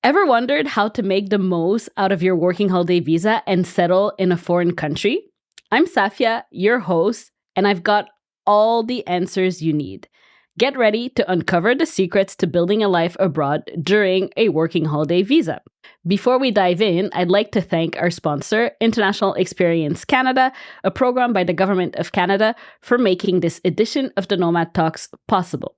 Ever wondered how to make the most out of your working holiday visa and settle in a foreign country? I'm Safia, your host, and I've got all the answers you need. Get ready to uncover the secrets to building a life abroad during a working holiday visa. Before we dive in, I'd like to thank our sponsor, International Experience Canada, a program by the Government of Canada, for making this edition of the Nomad Talks possible.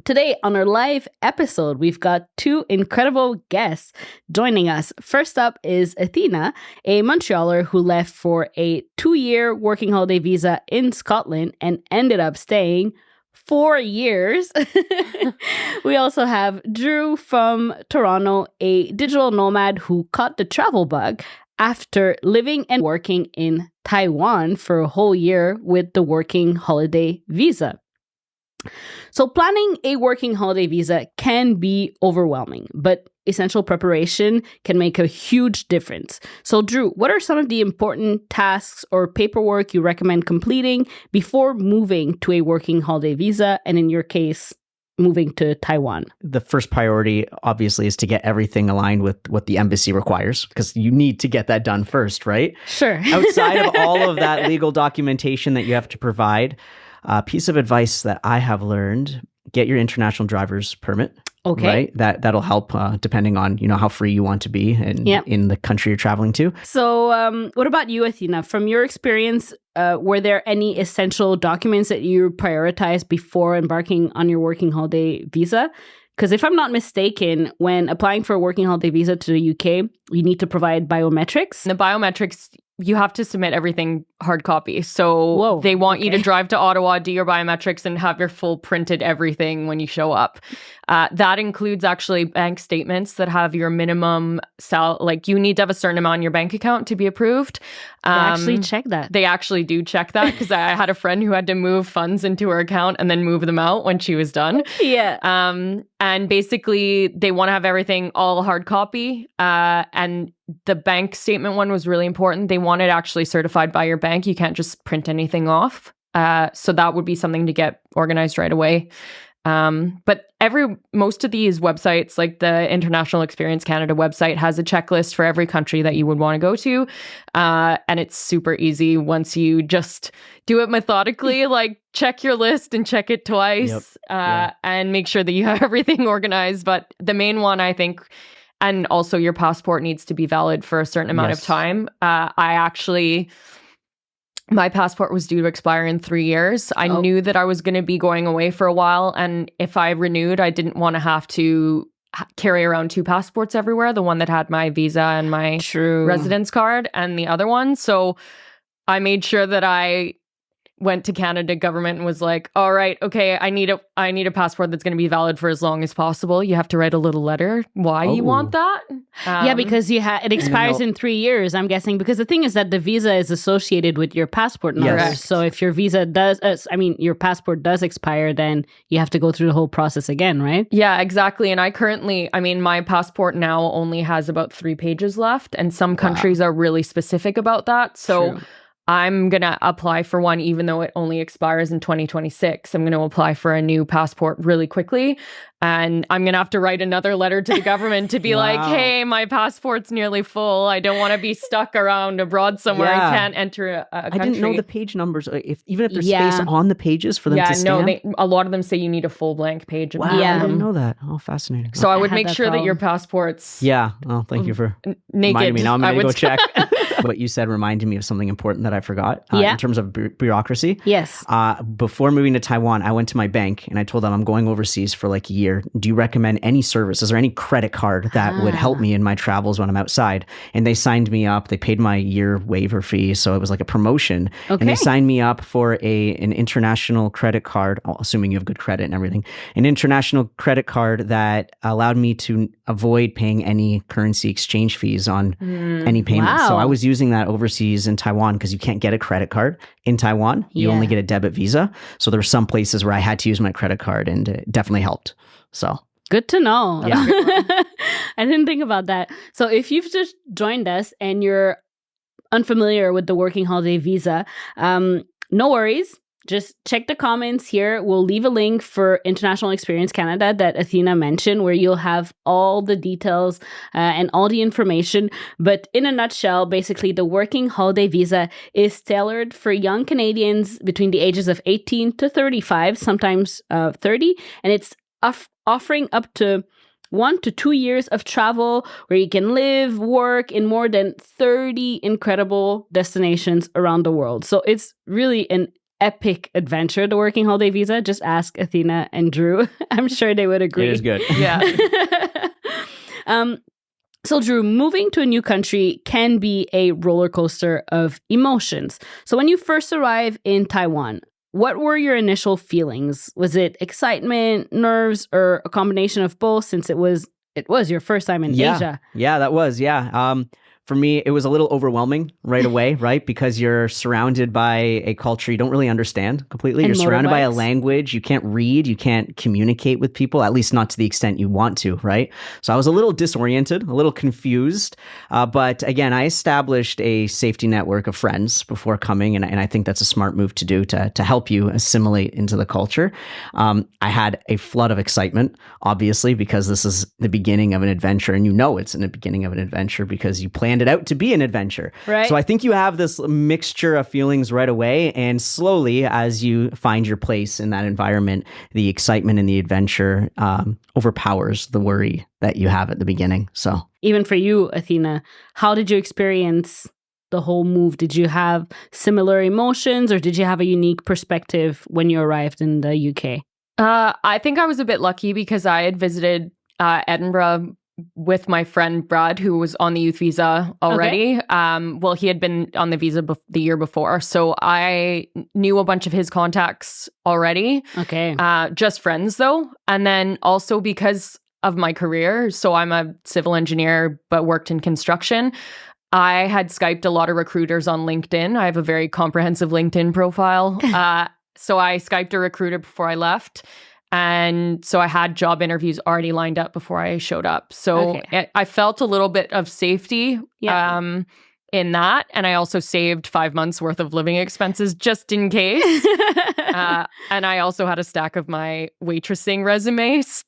Today on our live episode, we've got two incredible guests joining us. First up is Athena, a Montrealer who left for a 2-year working holiday visa in Scotland and ended up staying 4 years. We also have Drew from Toronto, a digital nomad who caught the travel bug after living and working in Taiwan for a whole year with the working holiday visa. So planning a working holiday visa can be overwhelming, but essential preparation can make a huge difference. So Drew, what are some of the important tasks or paperwork you recommend completing before moving to a working holiday visa, and in your case, moving to Taiwan? The first priority, obviously, is to get everything aligned with what the embassy requires, because you need to get that done first, right? Sure. Outside of all of that legal documentation that you have to provide, a piece of advice that I have learned: get your international driver's permit. Okay. Right? That'll help depending on, how free you want to be in the country you're traveling to. So what about you, Athena? From your experience, were there any essential documents that you prioritized before embarking on your working holiday visa? Because if I'm not mistaken, when applying for a working holiday visa to the UK, you need to provide biometrics. The biometrics, you have to submit everything hard copy. So they want you to drive to Ottawa, do your biometrics, and have your full printed everything when you show up. That includes actually bank statements that have your minimum you need to have a certain amount in your bank account to be approved. They actually check that. They actually do check that, because I had a friend who had to move funds into her account and then move them out when she was done. Yeah. And basically they want to have everything all hard copy. And the bank statement one was really important. They want it actually certified by your bank. You can't just print anything off. So that would be something to get organized right away. But most of these websites, like the International Experience Canada website, has a checklist for every country that you would want to go to. And it's super easy once you just do it methodically, like check your list and check it twice, and make sure that you have everything organized. But the main one, I think, and also your passport needs to be valid for a certain amount of time. My passport was due to expire in 3 years. I knew that I was going to be going away for a while. And if I renewed, I didn't want to have to carry around 2 passports everywhere. The one that had my visa and my residence card, and the other one. So I made sure that I went to Canada government and was like, all right, okay, I need a passport that's going to be valid for as long as possible. You have to write a little letter why you want that. Because it expires in 3 years, I'm guessing, because the thing is that the visa is associated with your passport number. Yes. So if your visa your passport does expire, then you have to go through the whole process again, right? Yeah, exactly. And my passport now only has about 3 pages left, and some countries are really specific about that. So I'm going to apply for one, even though it only expires in 2026. I'm going to apply for a new passport really quickly. And I'm going to have to write another letter to the government to be like, hey, my passport's nearly full. I don't want to be stuck around abroad somewhere. I can't enter a country. I didn't know the page numbers. Even if there's space on the pages for them to stamp. No, a lot of them say you need a full blank page. Wow, I didn't know that. Oh, fascinating. So I would make sure that your passport's thank you for naked. reminding me. Now I'm going to go check. What you said reminded me of something important that I forgot in terms of bureaucracy. Yes. Before moving to Taiwan, I went to my bank and I told them I'm going overseas for like a year. Do you recommend any services or any credit card that would help me in my travels when I'm outside? And they signed me up. They paid my year waiver fee. So it was like a promotion. Okay. And they signed me up for an international credit card, assuming you have good credit and everything, an international credit card that allowed me to avoid paying any currency exchange fees on any payments. Wow. So I was using that overseas in Taiwan, because you can't get a credit card in Taiwan. You only get a debit visa. So there were some places where I had to use my credit card, and it definitely helped. So good to know. Yeah. I didn't think about that. So if you've just joined us and you're unfamiliar with the working holiday visa, no worries. just check the comments here. We'll leave a link for International Experience Canada that Athena mentioned, where you'll have all the details and all the information. But in a nutshell, basically, the working holiday visa is tailored for young Canadians between the ages of 18 to 35, sometimes 30, and it's offering up to 1 to 2 years of travel where you can live, work in more than 30 incredible destinations around the world. So it's really an epic adventure, the working holiday visa. Just ask Athena and Drew. I'm sure they would agree. It is good. Yeah. So Drew, moving to a new country can be a roller coaster of emotions. So when you first arrive in Taiwan, what were your initial feelings? Was it excitement, nerves, or a combination of both, since it was your first time in Asia? Yeah, that was. Yeah. For me, it was a little overwhelming right away, right? Because you're surrounded by a culture you don't really understand completely. And You're surrounded by a motorbikes. language you can't read, you can't communicate with people, at least not to the extent you want to, right? So I was a little disoriented, a little confused. But again, I established a safety network of friends before coming, and I think that's a smart move to do to help you assimilate into the culture. I had a flood of excitement, obviously, because this is the beginning of an adventure, and it's in the beginning of an adventure because you planned it out to be an adventure. Right. So I think you have this mixture of feelings right away, and slowly, as you find your place in that environment, the excitement and the adventure overpowers the worry that you have at the beginning. So Even for you, Athena, how did you experience the whole move? Did you have similar emotions, or did you have a unique perspective when you arrived in the UK? I think I was a bit lucky because I had visited Edinburgh with my friend Brad, who was on the youth visa already. Well, he had been on the visa the year before, so I knew a bunch of his contacts already. Okay. Just friends, though. And then also because of my career, so I'm a civil engineer, but worked in construction. I had Skyped a lot of recruiters on LinkedIn. I have a very comprehensive LinkedIn profile. So I Skyped a recruiter before I left. And so I had job interviews already lined up before I showed up. So I felt a little bit of safety in that. And I also saved 5 months worth of living expenses just in case. And I also had a stack of my waitressing resumes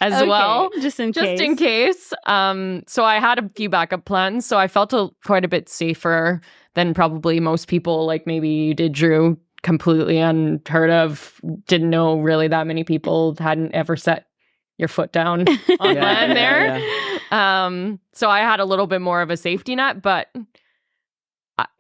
as well. Just in In case. So I had a few backup plans. So I felt quite a bit safer than probably most people, like maybe you did, Drew. Completely unheard of, didn't know really that many people, hadn't ever set your foot down on land there. So I had a little bit more of a safety net, but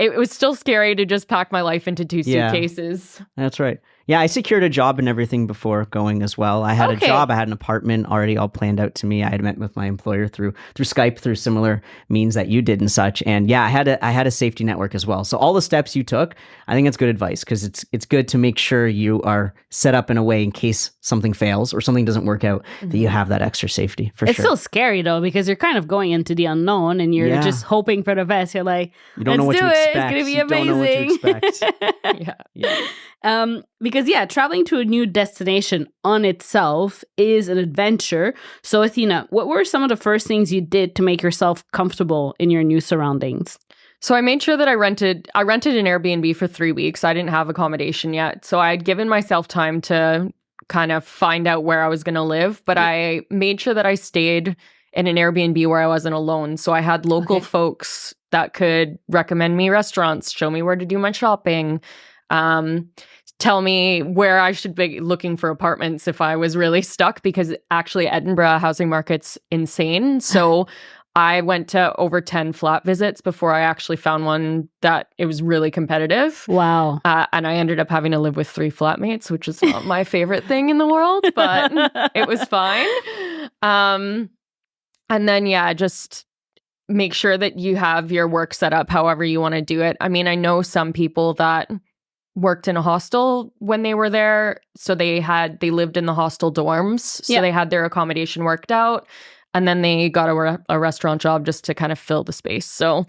it was still scary to just pack my life into 2 suitcases. that's right. Yeah, I secured a job and everything before going as well. I had a job, I had an apartment already all planned out to me. I had met with my employer through Skype, through similar means that you did and such. And yeah, I had a safety network as well. So all the steps you took, I think it's good advice, because it's good to make sure you are set up in a way in case something fails or something doesn't work out, that you have that extra safety for It's sure. still scary though, because you're kind of going into the unknown and you're just hoping for the best. You're like, you don't know what let's to do it. expect. It's gonna be You don't know what to amazing. expect. Because traveling to a new destination on itself is an adventure. So Athena, what were some of the first things you did to make yourself comfortable in your new surroundings? So I made sure that I rented an Airbnb for 3 weeks. I didn't have accommodation yet. So I had given myself time to kind of find out where I was going to live, but I made sure that I stayed in an Airbnb where I wasn't alone. So I had local folks that could recommend me restaurants, show me where to do my shopping, tell me where I should be looking for apartments if I was really stuck, because actually Edinburgh housing market's insane. So I went to over 10 flat visits before I actually found one that it was really competitive. Wow. And I ended up having to live with 3 flatmates, which is not my favorite thing in the world, but it was fine. And then, just make sure that you have your work set up however you want to do it. I mean, I know some people that worked in a hostel when they were there. So they lived in the hostel dorms. So they had their accommodation worked out. And then they got a restaurant job just to kind of fill the space. So,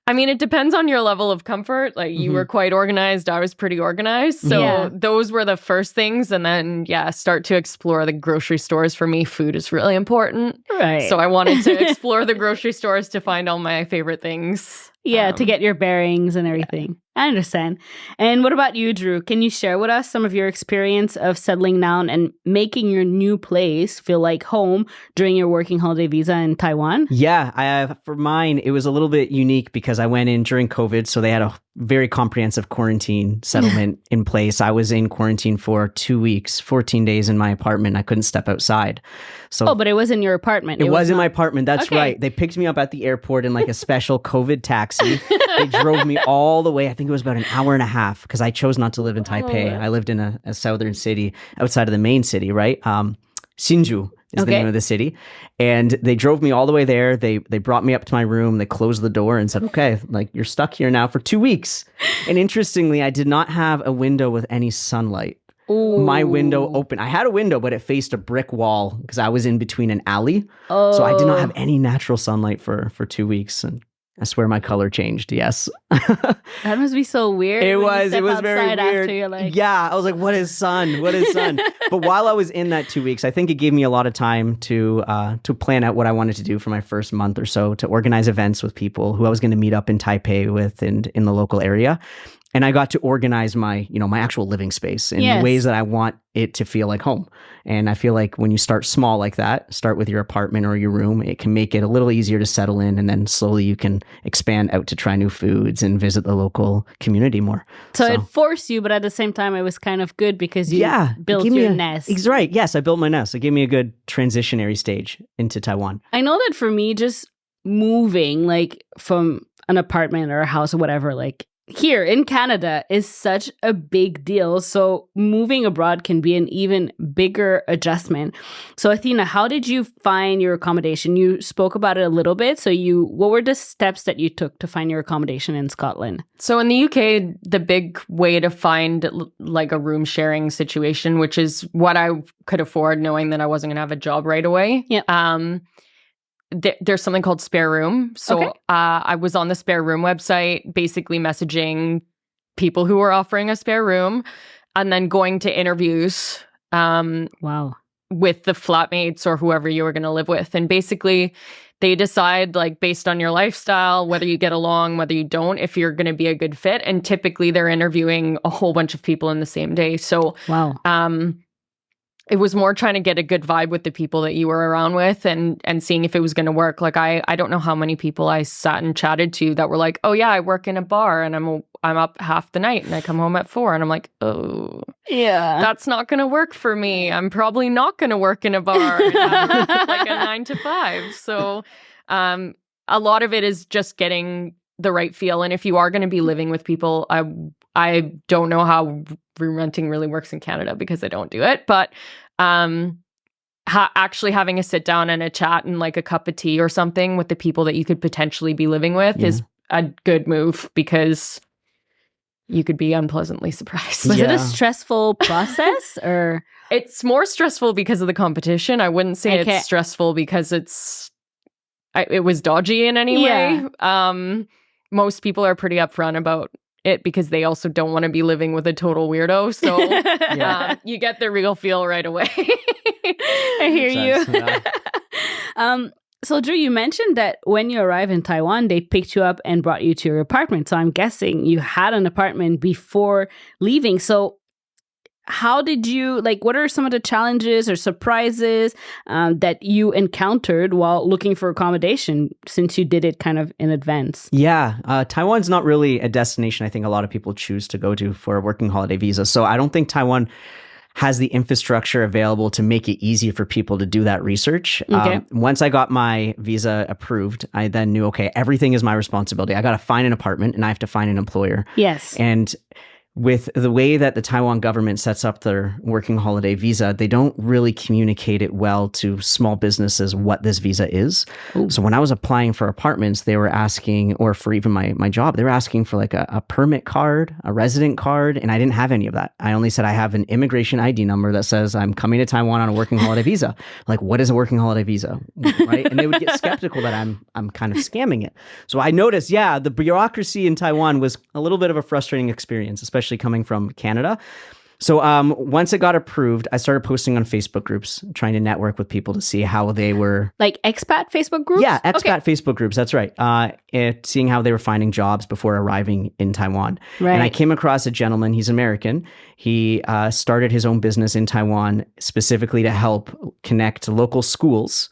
I mean, it depends on your level of comfort. Like you were quite organized. I was pretty organized. So those were the first things. And then, start to explore the grocery stores. For me, food is really important. Right. So I wanted to explore the grocery stores to find all my favorite things. To get your bearings and everything. I understand. And what about you, Drew? Can you share with us some of your experience of settling down and making your new place feel like home during your working holiday visa in Taiwan? Yeah, for mine, it was a little bit unique because I went in during COVID, so they had a very comprehensive quarantine settlement in place. I was in quarantine for 2 weeks, 14 days in my apartment. I couldn't step outside. So but it was in your apartment. It was in my apartment. That's right. They picked me up at the airport in like a special COVID taxi. They drove me all the way. I think it was about an hour and a half because I chose not to live in Taipei. I lived in a southern city outside of the main city, right? Hsinchu is the name of the city. And they drove me all the way there. They brought me up to my room. They closed the door and said, okay, like you're stuck here now for 2 weeks. And interestingly, I did not have a window with any sunlight. Ooh. My window open. I had a window, but it faced a brick wall because I was in between an alley. So I did not have any natural sunlight for 2 weeks. And I swear my color changed. Yes. That must be so weird. It was very weird. After you're like... Yeah. I was like, what is sun? What is sun? But while I was in that 2 weeks, I think it gave me a lot of time to plan out what I wanted to do for my first month or so, to organize events with people who I was going to meet up in Taipei with and in the local area. And I got to organize my actual living space in the ways that I want it to feel like home. And I feel like when you start small like that, start with your apartment or your room, it can make it a little easier to settle in. And then slowly you can expand out to try new foods and visit the local community more. So it forced you, but at the same time, it was kind of good because you built your nest. Right. Yes, I built my nest. It gave me a good transitionary stage into Taiwan. I know that for me, just moving like from an apartment or a house or whatever, like here in Canada is such a big deal. So moving abroad can be an even bigger adjustment. So Athena, how did you find your accommodation? You spoke about it a little bit. So what were the steps that you took to find your accommodation in Scotland? So in the UK, the big way to find like a room sharing situation, which is what I could afford knowing that I wasn't going to have a job right away. Yeah. There's something called Spare Room. So I was on the Spare Room website, basically messaging people who were offering a spare room and then going to interviews with the flatmates or whoever you were going to live with. And basically they decide like based on your lifestyle, whether you get along, whether you don't, if you're going to be a good fit. And typically they're interviewing a whole bunch of people in the same day. So it was more trying to get a good vibe with the people that you were around with and seeing if it was going to work. Like I don't know how many people I sat and chatted to that were like, oh yeah, I work in a bar and I'm up half the night and I come home at 4. And I'm like, oh yeah, that's not going to work for me. I'm probably not going to work in a bar like a 9 to 5. So a lot of it is just getting the right feel. And if you are going to be living with people, I don't know how room renting really works in Canada because I don't do it. But actually having a sit down and a chat and like a cup of tea or something with the people that you could potentially be living with is a good move because you could be unpleasantly surprised. Was it a stressful process or? It's more stressful because of the competition. I wouldn't say it's stressful because it was dodgy in any way. Most people are pretty upfront about it because they also don't want to be living with a total weirdo. So you get the real feel right away. I hear you. So Drew, you mentioned that when you arrived in Taiwan, they picked you up and brought you to your apartment. So I'm guessing you had an apartment before leaving. So how did you, what are some of the challenges or surprises that you encountered while looking for accommodation since you did it kind of in advance? Yeah, Taiwan's not really a destination I think a lot of people choose to go to for a working holiday visa. So I don't think Taiwan has the infrastructure available to make it easy for people to do that research. Okay. Once I got my visa approved, I then knew, okay, everything is my responsibility. I got to find an apartment and I have to find an employer. Yes. And with the way that the Taiwan government sets up their working holiday visa, they don't really communicate it well to small businesses what this visa is. Ooh. So when I was applying for apartments, they were asking, or for even my job, they were asking for like a permit card, a resident card, and I didn't have any of that. I only said I have an immigration ID number that says I'm coming to Taiwan on a working holiday visa. Like, what is a working holiday visa? Right? And they would get skeptical that I'm kind of scamming it. So I noticed, the bureaucracy in Taiwan was a little bit of a frustrating experience, especially coming from Canada. So once it got approved, I started posting on Facebook groups, trying to network with people to see how they were. Like expat Facebook groups? Yeah, expat Facebook groups. That's right. Seeing how they were finding jobs before arriving in Taiwan. Right. And I came across a gentleman. He's American. He started his own business in Taiwan specifically to help connect local schools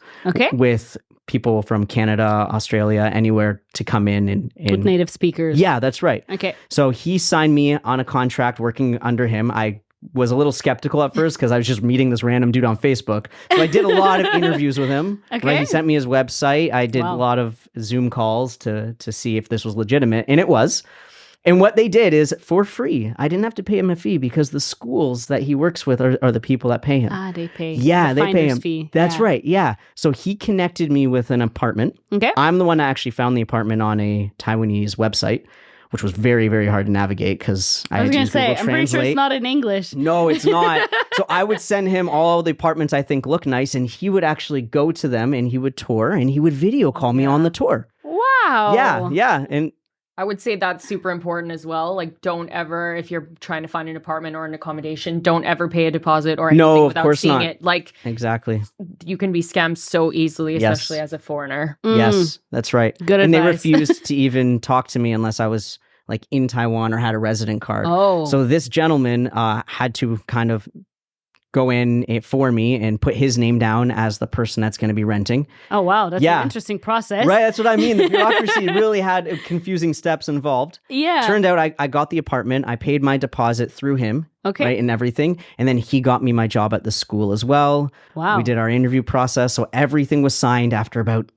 with people from Canada, Australia, anywhere to come in and with native speakers. Yeah, that's right. Okay. So he signed me on a contract working under him. I was a little skeptical at first because I was just meeting this random dude on Facebook. So I did a lot of interviews with him. Okay. Right? He sent me his website. I did a lot of Zoom calls to see if this was legitimate, and it was. And what they did is for free. I didn't have to pay him a fee because the schools that he works with are the people that pay him. They pay. Yeah, the they pay him. Fee. That's right. Yeah. So he connected me with an apartment. Okay. I'm the one that actually found the apartment on a Taiwanese website, which was very, very hard to navigate because I was going to say, I'm pretty sure it's not in English. No, it's not. So I would send him all the apartments I think look nice, and he would actually go to them and he would tour and he would video call me on the tour. Wow. Yeah. And I would say that's super important as well. Like, don't ever, if you're trying to find an apartment or an accommodation, don't ever pay a deposit or anything without seeing it. Like, exactly. You can be scammed so easily, especially as a foreigner. Yes, that's right. Good and advice. They refused to even talk to me unless I was like in Taiwan or had a resident card. Oh. So this gentleman had to kind of go in for me and put his name down as the person that's going to be renting. Oh, wow. That's an interesting process. Right. That's what I mean. The bureaucracy really had confusing steps involved. Yeah. Turned out I got the apartment. I paid my deposit through him. Okay. Right, and everything. And then he got me my job at the school as well. Wow. We did our interview process. So everything was signed after about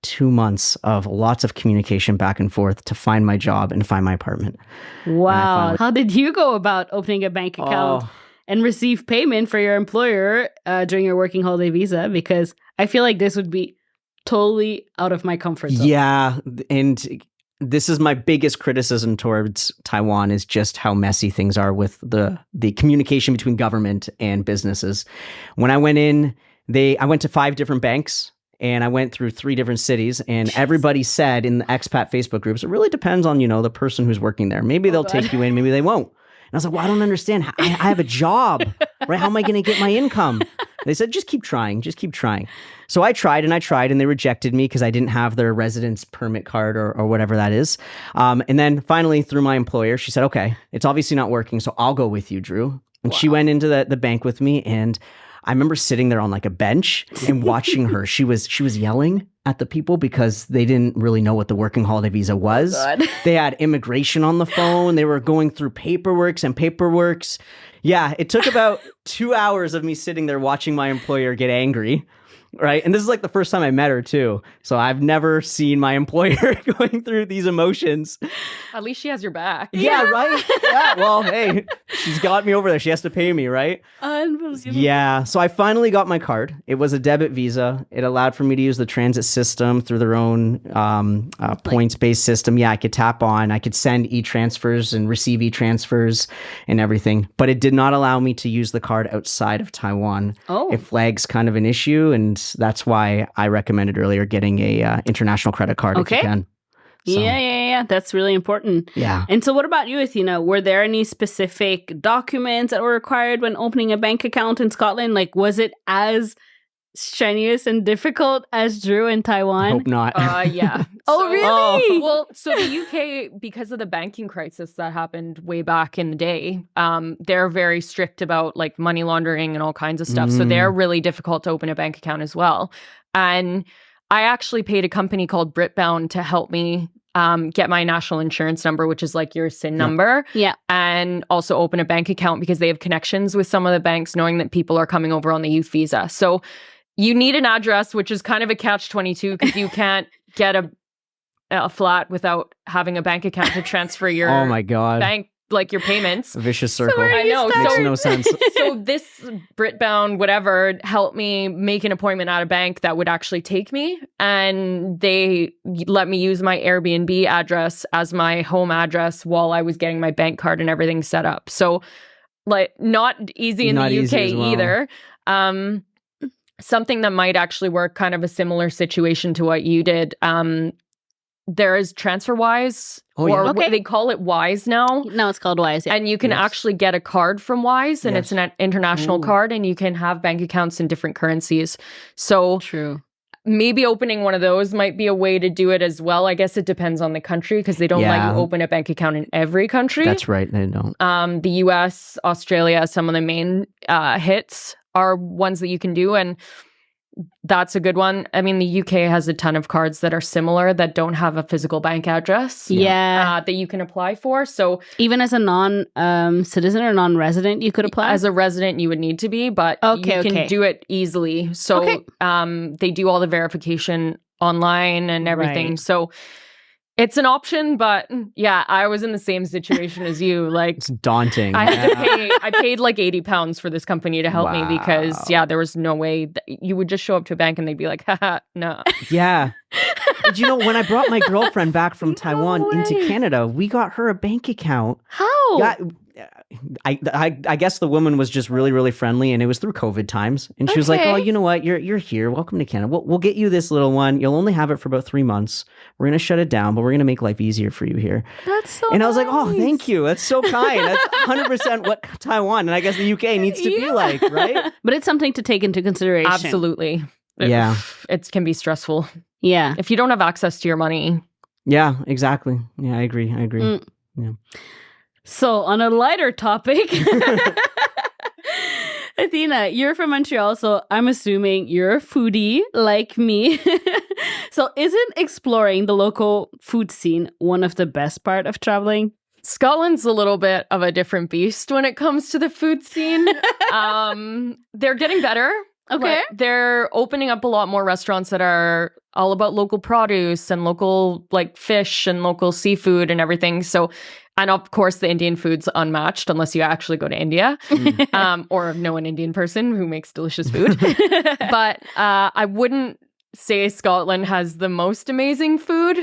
2 months of lots of communication back and forth to find my job and find my apartment. Wow. How did you go about opening a bank account and receive payment for your employer during your working holiday visa? Because I feel like this would be totally out of my comfort zone. Yeah. And this is my biggest criticism towards Taiwan is just how messy things are with the communication between government and businesses. When I went in, I went to 5 different banks. And I went through 3 different cities, and everybody said in the expat Facebook groups, it really depends on, the person who's working there. Maybe they'll take you in, maybe they won't. And I was like, well, I don't understand. I have a job, right? How am I going to get my income? They said, just keep trying. So I tried, and they rejected me because I didn't have their residence permit card or whatever that is. And then finally, through my employer, she said, okay, it's obviously not working, so I'll go with you, Drew. And she went into the bank with me, and I remember sitting there on like a bench and watching her. She was yelling at the people because they didn't really know what the working holiday visa was. They had immigration on the phone. They were going through paperworks. Yeah, it took about 2 hours of me sitting there watching my employer get angry. Right. And this is like the first time I met her, too. So I've never seen my employer going through these emotions. At least she has your back. Yeah, right. Yeah. Well, hey, she's got me over there. She has to pay me, right? Unbelievable. Yeah. So I finally got my card. It was a debit visa. It allowed for me to use the transit system through their own points-based system. Yeah, I could tap on. I could send e-transfers and receive e-transfers and everything. But it did not allow me to use the card outside of Taiwan. Oh. It flags kind of an issue, and that's why I recommended earlier getting a international credit card if you can. So, Yeah. That's really important. Yeah. And so what about you, Athena? Were there any specific documents that were required when opening a bank account in Scotland? Like, was it as strenuous and difficult as Drew in Taiwan? Hope not. Yeah. Oh, really? Well, so the UK, because of the banking crisis that happened way back in the day, they're very strict about like money laundering and all kinds of stuff. So they're really difficult to open a bank account as well. And I actually paid a company called Britbound to help me get my national insurance number, which is like your SIN number. Yeah. And also open a bank account because they have connections with some of the banks, knowing that people are coming over on the youth visa. So you need an address, which is kind of a catch-22 because you can't get a flat without having a bank account to transfer your Oh my God. bank, like your payments. A vicious circle. I know. Makes no sense. So this Britbound whatever helped me make an appointment at a bank that would actually take me, and they let me use my Airbnb address as my home address while I was getting my bank card and everything set up. So like not easy in the UK either. Something that might actually work, kind of a similar situation to what you did. there is TransferWise, Oh, yeah. or Okay. they call it Wise now. No, it's called Wise. Yeah. And you can Yes. actually get a card from Wise, and it's Yes. an international Ooh. card, and you can have bank accounts in different currencies. So True. maybe opening one of those might be a way to do it as well. I guess it depends on the country because they don't let Yeah. you open a bank account in every country. That's right. They don't. The US, Australia, some of the main hits are ones that you can do. And that's a good one. I mean, the UK has a ton of cards that are similar that don't have a physical bank address. Yeah. That you can apply for. So Even as a non-citizen or non-resident, you could apply? as a resident, you would need to be, but Okay, you can okay. do it easily. So Okay. they do all the verification online and everything. Right. So it's an option, but yeah, I was in the same situation as you. Like, It's daunting. I had to Yeah. pay. I paid like £80 for this company to help me because Wow. there was no way that you would just show up to a bank and they'd be like, haha, no. Yeah. But you know, when I brought my girlfriend back from Taiwan into way. Canada, we got her a bank account. How? Yeah, I guess the woman was just really, really friendly, and it was through COVID times. And she was like, Okay. "Oh, you know what? You're here. Welcome to Canada. We'll get you this little one. You'll only have it for about 3 months. We're gonna shut it down, but we're gonna make life easier for you here." That's so And I was like, "Oh, nice. thank you. That's so kind. That's 100% what Taiwan and I guess the UK needs to be Yeah. like, right?" But it's something to take into consideration. Absolutely. Yeah. It can be stressful. Yeah. If you don't have access to your money. Yeah, exactly. Yeah, I agree. Mm. So, on a lighter topic, Athena, you're from Montreal, so I'm assuming you're a foodie like me. So, isn't exploring the local food scene one of the best part of traveling? Scotland's a little bit of a different beast when it comes to the food scene. They're getting better. Okay. Like, they're opening up a lot more restaurants that are all about local produce and local like fish and local seafood and everything. So, and of course, the Indian food's unmatched unless you actually go to India or know an Indian person who makes delicious food. But I wouldn't say Scotland has the most amazing food.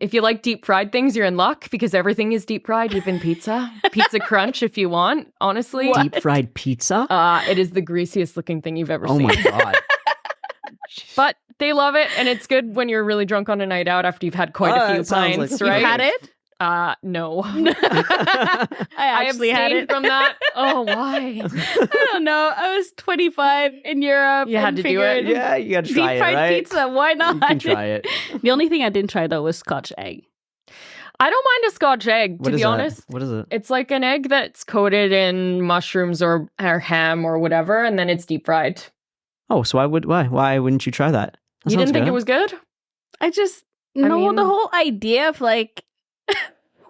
If you like deep fried things, you're in luck because everything is deep fried, even pizza. Pizza crunch if you want, honestly. Deep fried pizza? It is the greasiest looking thing you've ever Oh seen. my god. But they love it, and it's good when you're really drunk on a night out after you've had quite a few it sounds like pints, fun. right? You had it? No. I actually had abstained it. from that. Oh, why? I don't know. I was 25 in Europe. You had and to do it. figured Yeah, you gotta Deep try it, fried right? pizza. Why not? You can try it. The only thing I didn't try though was Scotch egg. I don't mind a Scotch egg, to What is be that? honest. What is it? It's like an egg that's coated in mushrooms or ham or whatever, and then it's deep fried. Oh, so why wouldn't you try that? That You sounds didn't think good. it was good? I just know mean- the whole idea of like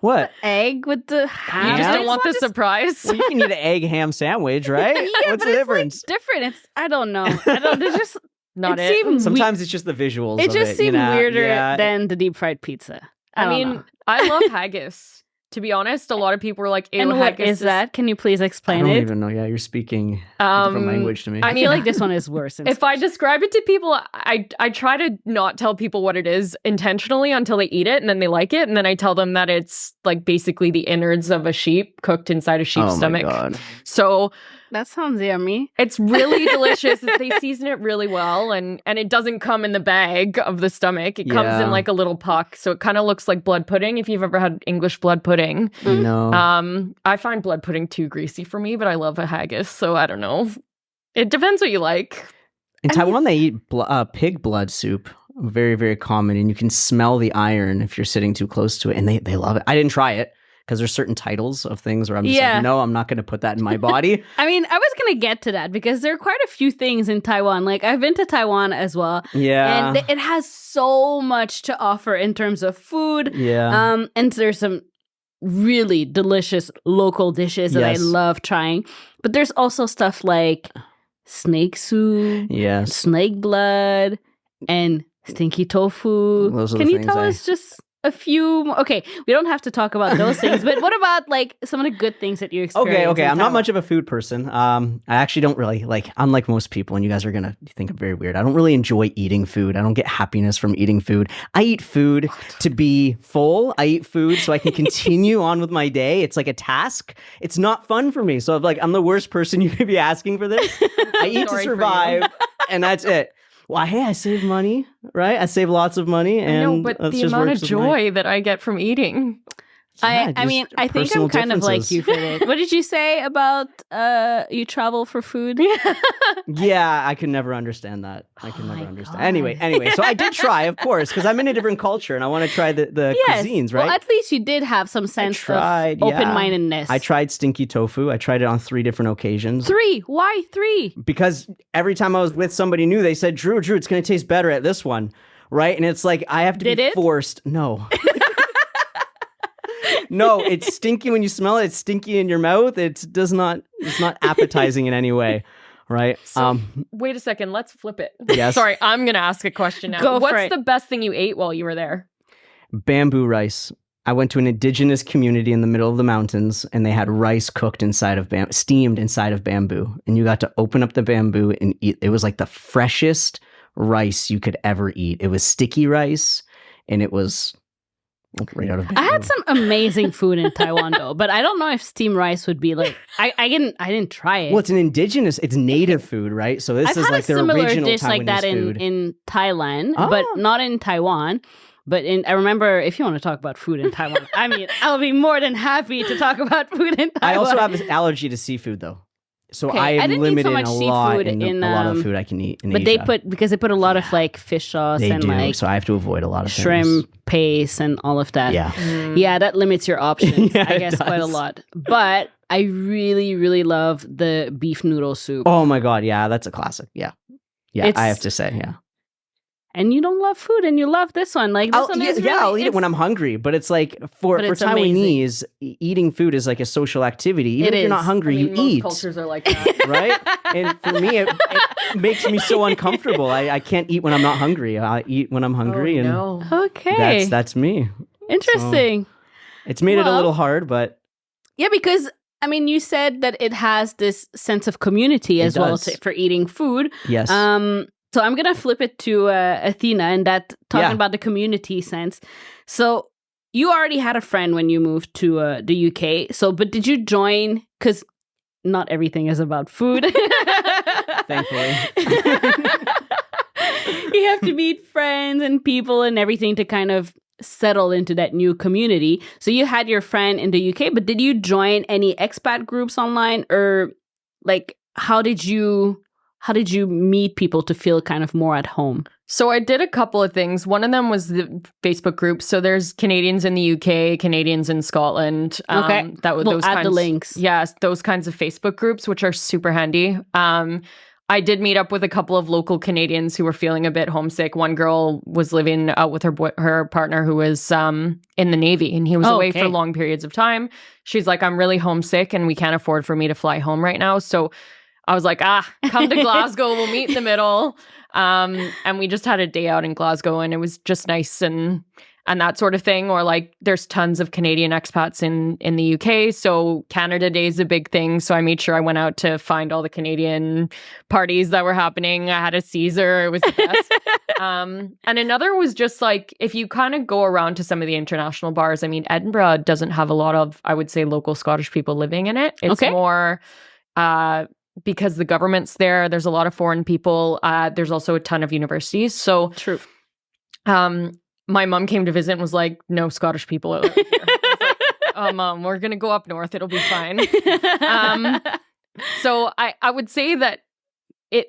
What? egg with the You ham. just Yeah. don't want the It's not surprise? Well, you can eat an egg ham sandwich, right? Yeah, What's but the it's difference? like different. It's I don't know. It's just Not it it. seemed Sometimes it's just the visuals. it of just you seemed know? weirder Yeah. than the deep fried pizza. I don't mean, know. I love haggis. To be honest, a lot of people were like, ew, And what haggis is that? Can you please I explain don't it? even know. Yeah, you're speaking a different language to me. I mean, feel like this one is worse. If I describe it to people, I try to not tell people what it is intentionally until they eat it and then they like it. And then I tell them that it's like basically the innards of a sheep cooked inside a sheep's oh stomach. my god. So that sounds yummy. it's really delicious. They season it really well. And it doesn't come in the bag of the stomach. It comes Yeah. in like a little puck. So it kind of looks like blood pudding if you've ever had English blood pudding. No. I find blood pudding too greasy for me, but I love a haggis. So I don't know. It depends what you like. In Taiwan, they eat pig blood soup. Very, very common. And you can smell the iron if you're sitting too close to it. And they love it. I didn't try it because there's certain titles of things where I'm just Yeah. like, no, I'm not going to put that in my body. I mean, I was going to get to that because there are quite a few things in Taiwan. Like, I've been to Taiwan as well. Yeah. And it has so much to offer in terms of food. Yeah. And there's some really delicious local dishes that Yes. I love trying. But there's also stuff like snake soup, Yes. snake blood, and stinky tofu. Those are the Can you things tell us just a few? Okay, we don't have to talk about those things, but what about like some of the good things that you experienced? Okay. in I'm not Taiwan? much of a food person. I actually don't really like, unlike most people, and you guys are going to think I'm very weird. I don't really enjoy eating food. I don't get happiness from eating food. I eat food to be full. I eat food so I can continue on with my day. It's like a task. It's not fun for me. So I'm the worst person you could be asking for this. I eat to Sorry for you. survive, and that's it. Well, hey, I save money, right? I save lots of money, and I know, but that's the just amount of works with my- joy that I get from eating. Yeah, I mean, just I think personal I'm kind of like differences. you for this. What did you say about you travel for food? Yeah, I could never understand that. I could Oh never my understand. God. Anyway, so I did try, of course, because I'm in a different culture and I want to try the Yes. cuisines, right? Well, at least you did have some sense tried, of yeah. open-mindedness. I tried stinky tofu. I tried it on 3 different occasions. 3. Why 3? Because every time I was with somebody new, they said, Drew, it's going to taste better at this one, right? And it's like, I have to Did be it? forced. No. No, it's stinky when you smell it. It's stinky in your mouth. It's not appetizing in any way, right? So, wait a second. Let's flip it. Yes. Sorry, I'm going to ask a question now. Go for What's it. the best thing you ate while you were there? Bamboo rice. I went to an indigenous community in the middle of the mountains, and they had rice cooked inside of steamed inside of bamboo, and you got to open up the bamboo and eat. It was like the freshest rice you could ever eat. It was sticky rice, and it was right out of bamboo. I had some amazing food in Taiwan though, but I don't know if steamed rice would be like I didn't try it. Well, it's native food, right? So this I've is had like a their similar original dish Taiwanese like that food. in Thailand, Oh. but not in Taiwan. But I remember, if you want to talk about food in Taiwan, I mean, I'll be more than happy to talk about food in Taiwan. I also have an allergy to seafood, though. So Okay, I I am didn't eat limited so in much a lot seafood in a lot of food I can eat in but Asia. because they put a lot of like fish sauce They and do, like so I have to avoid a lot of shrimp things. paste and all of that. Yeah. Yeah, that limits your options, Yeah, I it guess, quite a does. lot. But I really, really love the beef noodle soup. Oh my god, yeah, that's a classic. Yeah. Yeah, It's- I have to say, yeah. And you don't love food, and you love this one. Like this one is really, I'll eat it it's- when I'm hungry, but it's like for But it's Taiwanese, eating food is like a social activity. Even It if you're not is. hungry, you most eat, cultures are like that. right? And for me, it makes me so uncomfortable. I can't eat when I'm not hungry. I eat when I'm hungry, and no. Okay, that's me. interesting. It's made it a Well- little hard, but Yeah, because I mean, you said that it has this sense of community as well does. for eating food. yes. So I'm gonna flip it to Athena and that talking Yeah. about the community sense. So you already had a friend when you moved to the UK. So, but did you join? Because not everything is about food. Thankfully. You have to meet friends and people and everything to kind of settle into that new community. So you had your friend in the UK, but did you join any expat groups online, or like how did you meet people to feel kind of more at home? So I did a couple of things. One of them was the Facebook group. So there's Canadians in the UK, Canadians in Scotland. Okay. We'll add the links. Yes, those kinds of Facebook groups, which are super handy. I did meet up with a couple of local Canadians who were feeling a bit homesick. One girl was living out with her partner who was in the Navy, and he was away okay. for long periods of time. She's like, I'm really homesick, and we can't afford for me to fly home right now. So I was like, come to Glasgow. We'll meet in the middle. And we just had a day out in Glasgow, and it was just nice and that sort of thing. Or like there's tons of Canadian expats in the UK. So Canada Day is a big thing. So I made sure I went out to find all the Canadian parties that were happening. I had a Caesar. It was the best. And another was just like, if you kind of go around to some of the international bars, I mean, Edinburgh doesn't have a lot of, I would say, local Scottish people living in it. It's Okay. more because the government's there. There's a lot of foreign people. There's also a ton of universities. So True. my mom came to visit and was like, no Scottish people are living here. I was like, oh, Mom, we're going to go up north. It'll be fine. So I would say that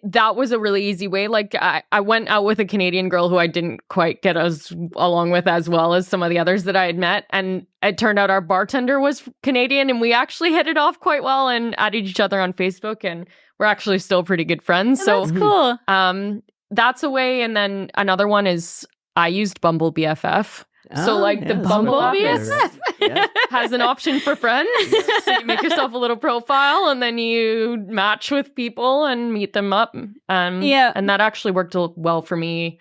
that was a really easy way. Like I went out with a Canadian girl who I didn't quite get along with as well as some of the others that I had met. And it turned out our bartender was Canadian, and we actually hit it off quite well and added each other on Facebook, and we're actually still pretty good friends. So That's cool. that's a way. And then another one is I used Bumble BFF. So like the yes, Bumble Bumble BFF Yeah. has an option for friends. So you make yourself a little profile, and then you match with people and meet them up. Yeah. And that actually worked well for me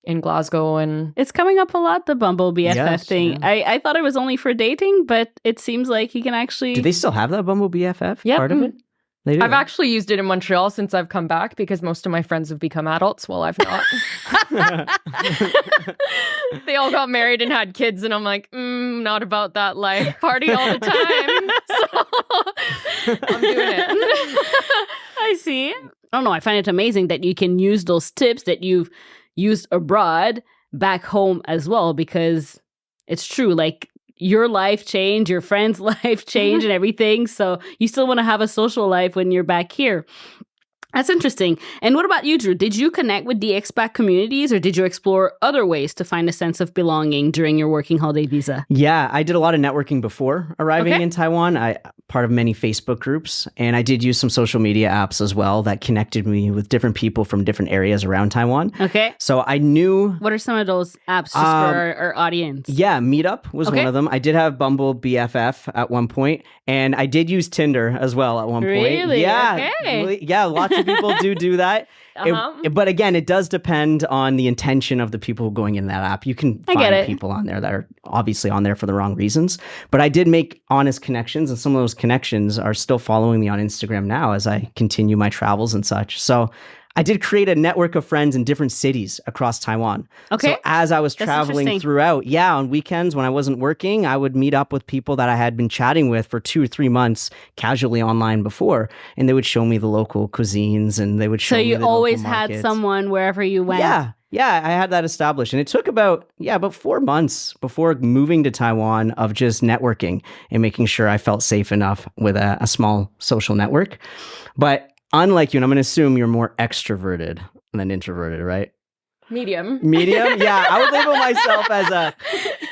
in Glasgow. And It's coming up a lot, the Bumble BFF Yes, thing. yeah. I thought it was only for dating, but it seems like you can actually... Do they still have that Bumble BFF Yep. part of it? They do. I've actually used it in Montreal since I've come back because most of my friends have become adults while I've not. They all got married and had kids, and I'm like, not about that life. Party all the time. So I'm doing it. I see. I don't know. I find it amazing that you can use those tips that you've used abroad back home as well, because it's true. Like, your life changed, your friend's life changed and everything. So you still want to have a social life when you're back here. That's interesting. And what about you, Drew? Did you connect with the expat communities, or did you explore other ways to find a sense of belonging during your working holiday visa? Yeah, I did a lot of networking before arriving in Taiwan. I part of many Facebook groups, and I did use some social media apps as well that connected me with different people from different areas around Taiwan. Okay. So I knew... What are some of those apps just for our audience? Yeah, Meetup was one of them. I did have Bumble BFF at one point, and I did use Tinder as well at one point. Really? Yeah. Okay. Yeah, lots of people do that. But again, it does depend on the intention of the people going in that app. You can find people on there that are obviously on there for the wrong reasons. But I did make honest connections, and some of those connections are still following me on Instagram now as I continue my travels and such. So I did create a network of friends in different cities across Taiwan. Okay. So as I was traveling throughout, on weekends when I wasn't working, I would meet up with people that I had been chatting with for 2 or 3 months casually online before. And they would show me the local cuisines, and they would show me the local markets. So you always had someone wherever you went? Yeah, I had that established. And it took about 4 months before moving to Taiwan of just networking and making sure I felt safe enough with a small social network. But unlike you, and I'm going to assume you're more extroverted than introverted, right? Medium? Yeah, I would label myself as a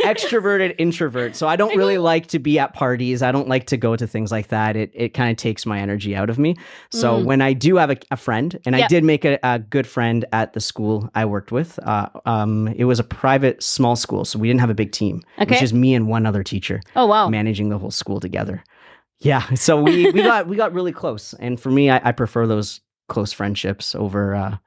extroverted introvert. So I don't really like to be at parties. I don't like to go to things like that. It kind of takes my energy out of me. So when I do have a friend, and I did make a good friend at the school I worked with. It was a private small school, so we didn't have a big team. It was just me and one other teacher. Oh, wow. Managing the whole school together. Yeah, so we got really close, and for me, I prefer those close friendships over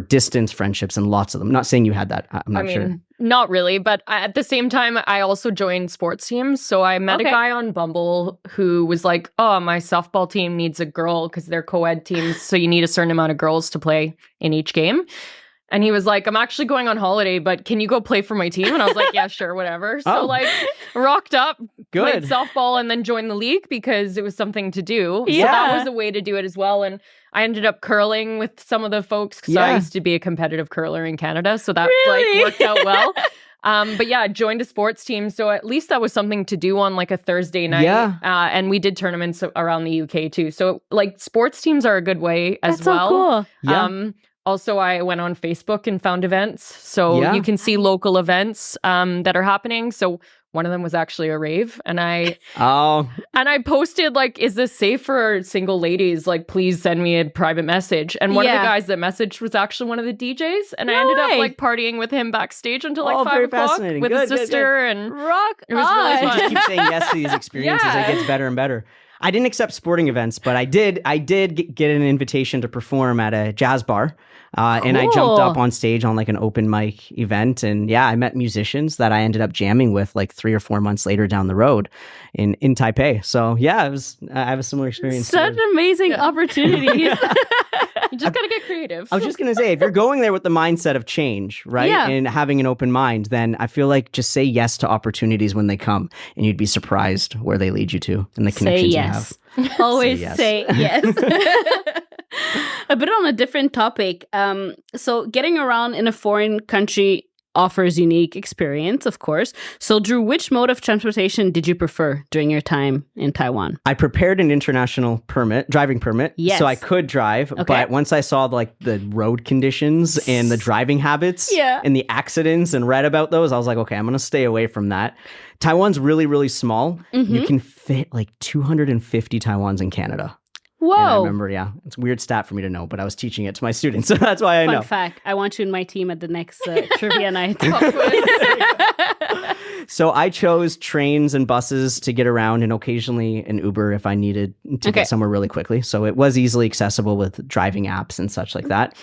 distance friendships, and lots of them. I'm not saying you had that. I'm not sure. Not really, but at the same time, I also joined sports teams. So I met a guy on Bumble who was like, "Oh, my softball team needs a girl because they're co-ed teams, so you need a certain amount of girls to play in each game." And he was like, "I'm actually going on holiday, but can you go play for my team?" And I was like, "Yeah, sure, whatever." So rocked up, played softball, and then joined the league because it was something to do. Yeah. So that was a way to do it as well. And I ended up curling with some of the folks because I used to be a competitive curler in Canada. So that worked out well. But yeah, I joined a sports team. So at least that was something to do on like a Thursday night. Yeah. And we did tournaments around the UK too. So like sports teams are a good way as well. So cool. Yeah. Also, I went on Facebook and found events. So you can see local events that are happening. So one of them was actually a rave. And I posted like, "Is this safe for single ladies? Like, please send me a private message." And one of the guys that messaged was actually one of the DJs. And I ended up like partying with him backstage until like 5 o'clock with his sister. And rock it was really fun. You just keep saying yes to these experiences. It gets better and better. I didn't accept sporting events, but I did get an invitation to perform at a jazz bar. And I jumped up on stage on like an open mic event. And I met musicians that I ended up jamming with like 3 or 4 months later down the road in Taipei. So I have a similar experience. Such amazing opportunities. You just got to get creative. I was just going to say, if you're going there with the mindset of change, right? Yeah. And having an open mind, then I feel like just say yes to opportunities when they come, and you'd be surprised where they lead you to and the connections you have. Always say yes. A bit on a different topic. So getting around in a foreign country offers unique experience, of course. So Drew, which mode of transportation did you prefer during your time in Taiwan? I prepared an international driving permit, so I could drive. Okay. But once I saw the road conditions and the driving habits and the accidents and read about those, I was like, okay, I'm going to stay away from that. Taiwan's really, really small. Mm-hmm. You can fit like 250 Taiwans in Canada. Whoa. And I remember, it's a weird stat for me to know, but I was teaching it to my students, so that's why I know. Fun fact, I want you in my team at the next trivia night. So I chose trains and buses to get around, and occasionally an Uber if I needed to get somewhere really quickly. So it was easily accessible with driving apps and such like that.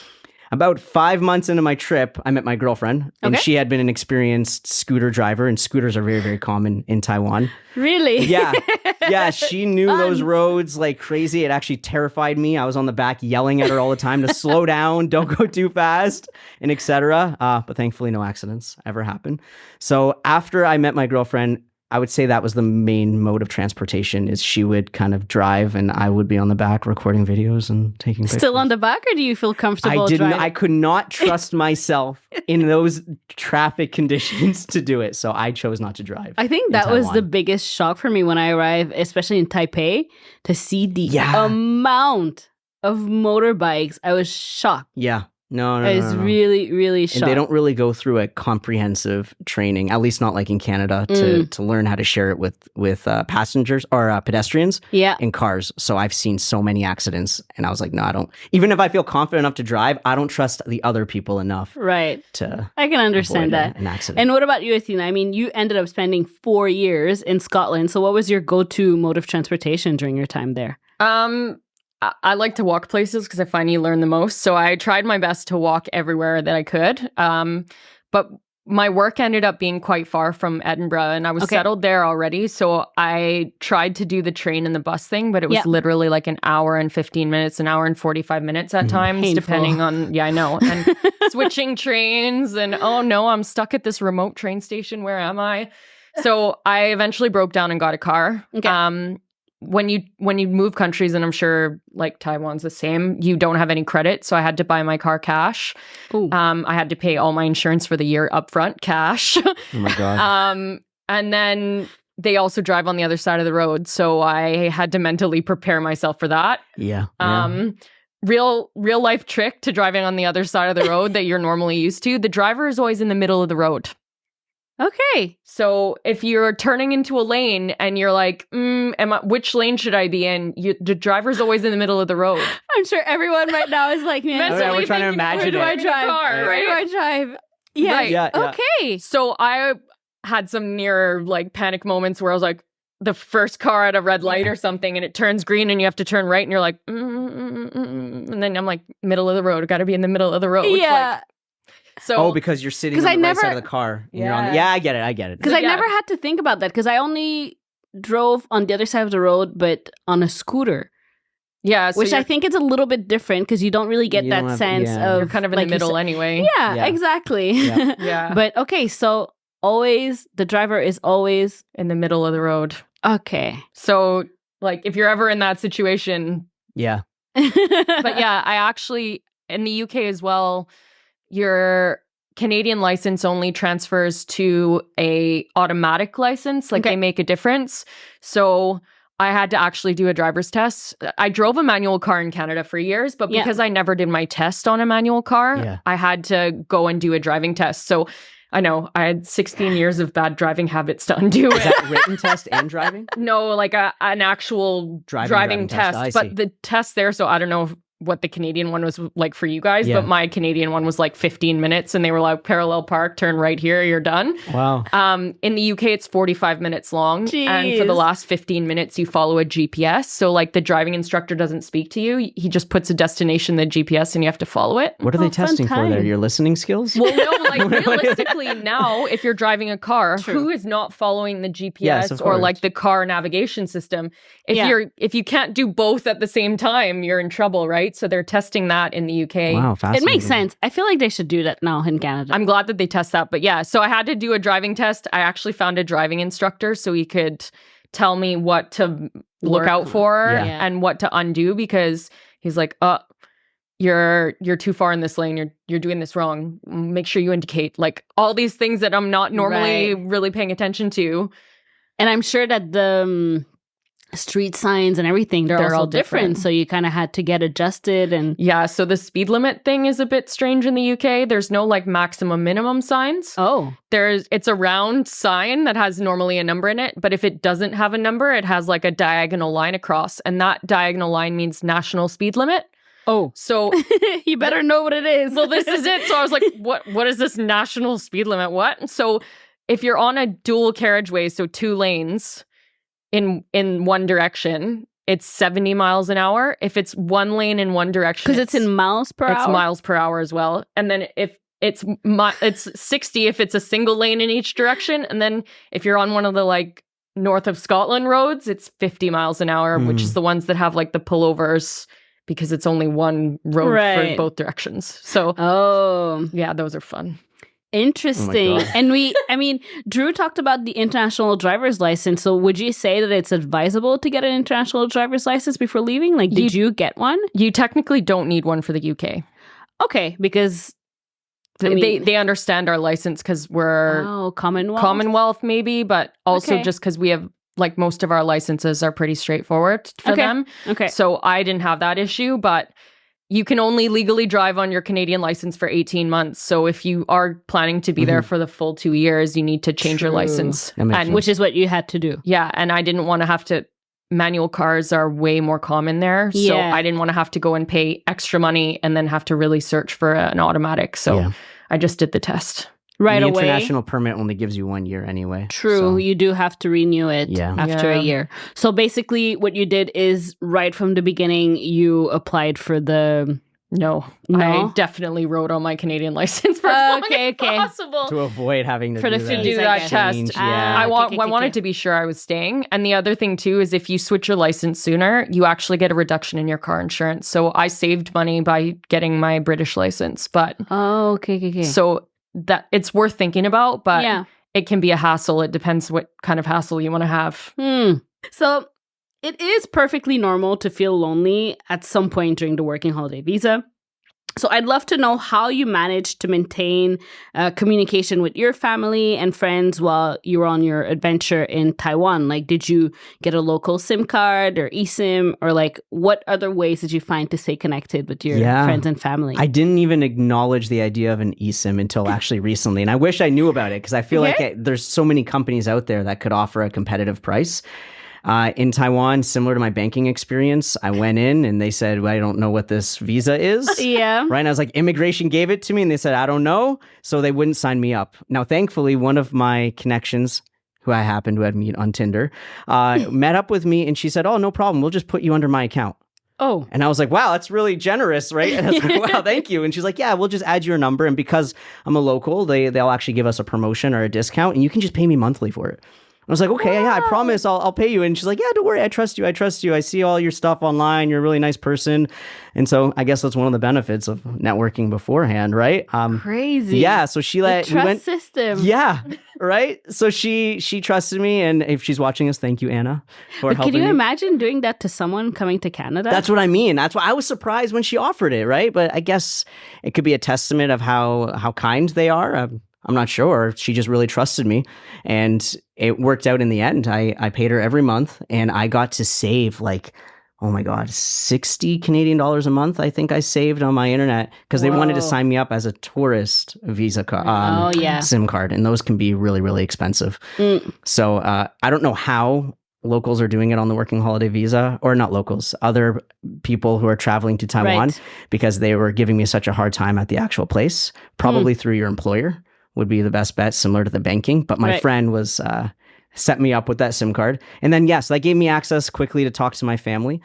About 5 months into my trip, I met my girlfriend, and she had been an experienced scooter driver, and scooters are very, very common in Taiwan. Really? Yeah, she knew those roads like crazy. It actually terrified me. I was on the back yelling at her all the time to slow down, don't go too fast, and etc. But thankfully, no accidents ever happened. So after I met my girlfriend, I would say that was the main mode of transportation. Is she would kind of drive, and I would be on the back recording videos and taking pictures. Still on the back, or do you feel comfortable driving? I could not trust myself in those traffic conditions to do it, so I chose not to drive. I think that was the biggest shock for me when I arrived, especially in Taipei, to see the amount of motorbikes. I was shocked. Yeah. No. I was really, really shocked. And they don't really go through a comprehensive training, at least not like in Canada, to learn how to share it with passengers or pedestrians in cars. So I've seen so many accidents, and I was like, no, I don't. Even if I feel confident enough to drive, I don't trust the other people enough. Right. I can understand that. An accident. And what about you, Athena? I mean, you ended up spending 4 years in Scotland. So what was your go-to mode of transportation during your time there? I like to walk places because I find you learn the most. So I tried my best to walk everywhere that I could. But my work ended up being quite far from Edinburgh, and I was settled there already. So I tried to do the train and the bus thing, but it was literally like an hour and 15 minutes, an hour and 45 minutes at times, Painful. depending on, I know. And switching trains and, oh no, I'm stuck at this remote train station. Where am I? So I eventually broke down and got a car. Okay. When you move countries, and I'm sure like Taiwan's the same, you don't have any credit. So I had to buy my car cash. I had to pay all my insurance for the year upfront cash. Oh my God. And then they also drive on the other side of the road. So I had to mentally prepare myself for that. Yeah. Real life trick to driving on the other side of the road that you're normally used to. The driver is always in the middle of the road. Okay. So if you're turning into a lane and you're like, which lane should I be in? The driver's always in the middle of the road. I'm sure everyone right now is like, man, we're trying to imagine where do I drive? Car, Where do I drive? Yes. Right. Yeah. Okay. So I had some near like panic moments where I was like, the first car at a red light or something, and it turns green and you have to turn right, and you're like, and then I'm like, middle of the road. I got to be in the middle of the road. Yeah. So, because you're sitting on the right side of the car. And you're on I get it. Because I never had to think about that, because I only drove on the other side of the road, but on a scooter. Yeah. So which I think is a little bit different, because you don't really get that sense of... You're kind of in the middle anyway. Yeah, exactly. Yeah. But okay, so the driver is always... in the middle of the road. Okay. So like if you're ever in that situation... Yeah. But yeah, I actually, in the UK as well... your Canadian license only transfers to a automatic license. Like they make a difference. So I had to actually do a driver's test. I drove a manual car in Canada for years, but because I never did my test on a manual car, I had to go and do a driving test. So I know I had 16 years of bad driving habits to undo it. Is that written test and driving? No, like an actual driving test. But the test there, so I don't know what the Canadian one was like for you guys, but my Canadian one was like 15 minutes, and they were like, parallel park, turn right here, you're done. Wow. In the UK, it's 45 minutes long. Jeez. And for the last 15 minutes, you follow a GPS. So like the driving instructor doesn't speak to you. He just puts a destination in the GPS and you have to follow it. What are they testing for there? Your listening skills? Well, no, like realistically now, if you're driving a car, who is not following the GPS or like the car navigation system? If you can't do both at the same time, you're in trouble, right? So they're testing that in the UK. Wow, fascinating. It makes sense. I feel like they should do that now in Canada. I'm glad that they test that. But yeah, so I had to do a driving test. I actually found a driving instructor so he could tell me what to look out for and what to undo, because he's like, you're too far in this lane. You're doing this wrong. Make sure you indicate, like all these things that I'm not normally really paying attention to. And I'm sure that the street signs and everything, they're all different. So you kind of had to get adjusted. And so the speed limit thing is a bit strange in the UK. There's no like maximum minimum signs. It's a round sign that has normally a number in it, but if it doesn't have a number, it has like a diagonal line across, and that diagonal line means national speed limit. So you better know what it is. Well, this is it. So I was like, what is this national speed limit? What? So if you're on a dual carriageway, so 2 lanes in one direction, it's 70 miles an hour. If it's 1 lane in one direction, because it's in miles per hour. It's miles per hour as well. And then if it's 60 if it's a single lane in each direction, and then if you're on one of the like north of Scotland roads, it's 50 miles an hour, which is the ones that have like the pullovers, because it's only one road for both directions. So yeah, those are fun. Interesting. God. And Drew talked about the international driver's license. So would you say that it's advisable to get an international driver's license before leaving? Like, did you get one? You technically don't need one for the UK. Okay, because they understand our license because we're Commonwealth maybe, but also just because we have like most of our licenses are pretty straightforward for them. Okay. So I didn't have that issue, but you can only legally drive on your Canadian license for 18 months. So if you are planning to be there for the full 2 years, you need to change your license. Which is what you had to do. Yeah. And I didn't want to have to, manual cars are way more common there. So I didn't want to have to go and pay extra money and then have to really search for an automatic. So I just did the test. Right the away. International permit only gives you 1 year anyway. True. So. You do have to renew it after a year. So basically what you did is right from the beginning, you applied for the... No, I definitely wrote on my Canadian license for as long as possible. To avoid having to for do the that. Do that test. I wanted to be sure I was staying. And the other thing too is if you switch your license sooner, you actually get a reduction in your car insurance. So I saved money by getting my British license. But okay. So that it's worth thinking about, but it can be a hassle. It depends what kind of hassle you want to have. So it is perfectly normal to feel lonely at some point during the working holiday visa. So I'd love to know how you managed to maintain communication with your family and friends while you were on your adventure in Taiwan. Like, did you get a local SIM card or eSIM? Or like, what other ways did you find to stay connected with your friends and family? I didn't even acknowledge the idea of an eSIM until actually recently. And I wish I knew about it because I feel like there's so many companies out there that could offer a competitive price. In Taiwan, similar to my banking experience, I went in and they said, well, I don't know what this visa is. Right. And I was like, immigration gave it to me and they said, I don't know. So they wouldn't sign me up. Now, thankfully, one of my connections, who I happened to have met on Tinder, met up with me and she said, oh, no problem. We'll just put you under my account. Oh. And I was like, wow, that's really generous, right? And I was like, wow, thank you. And she's like, yeah, we'll just add your number. And because I'm a local, they'll actually give us a promotion or a discount and you can just pay me monthly for it. I was like, okay, I promise I'll pay you. And she's like, yeah, don't worry. I trust you. I see all your stuff online. You're a really nice person. And so I guess that's one of the benefits of networking beforehand, right? Crazy. Yeah. So she let the trust system. Yeah. Right. So she trusted me. And if she's watching us, thank you, Anna, for helping me. Can you me. imagine doing that to someone coming to Canada? That's what I mean. That's why I was surprised when she offered it, right? But I guess it could be a testament of how kind they are. I'm not sure. She just really trusted me. And it worked out in the end. I paid her every month and I got to save like, oh my God, 60 Canadian dollars a month. I think I saved on my internet because they wanted to sign me up as a tourist visa SIM card. And those can be really, really expensive. So I don't know how locals are doing it on the working holiday visa, or not locals, other people who are traveling to Taiwan because they were giving me such a hard time at the actual place, probably through your employer. Would be the best bet, similar to the banking. But my friend was set me up with that SIM card. And then, that gave me access quickly to talk to my family.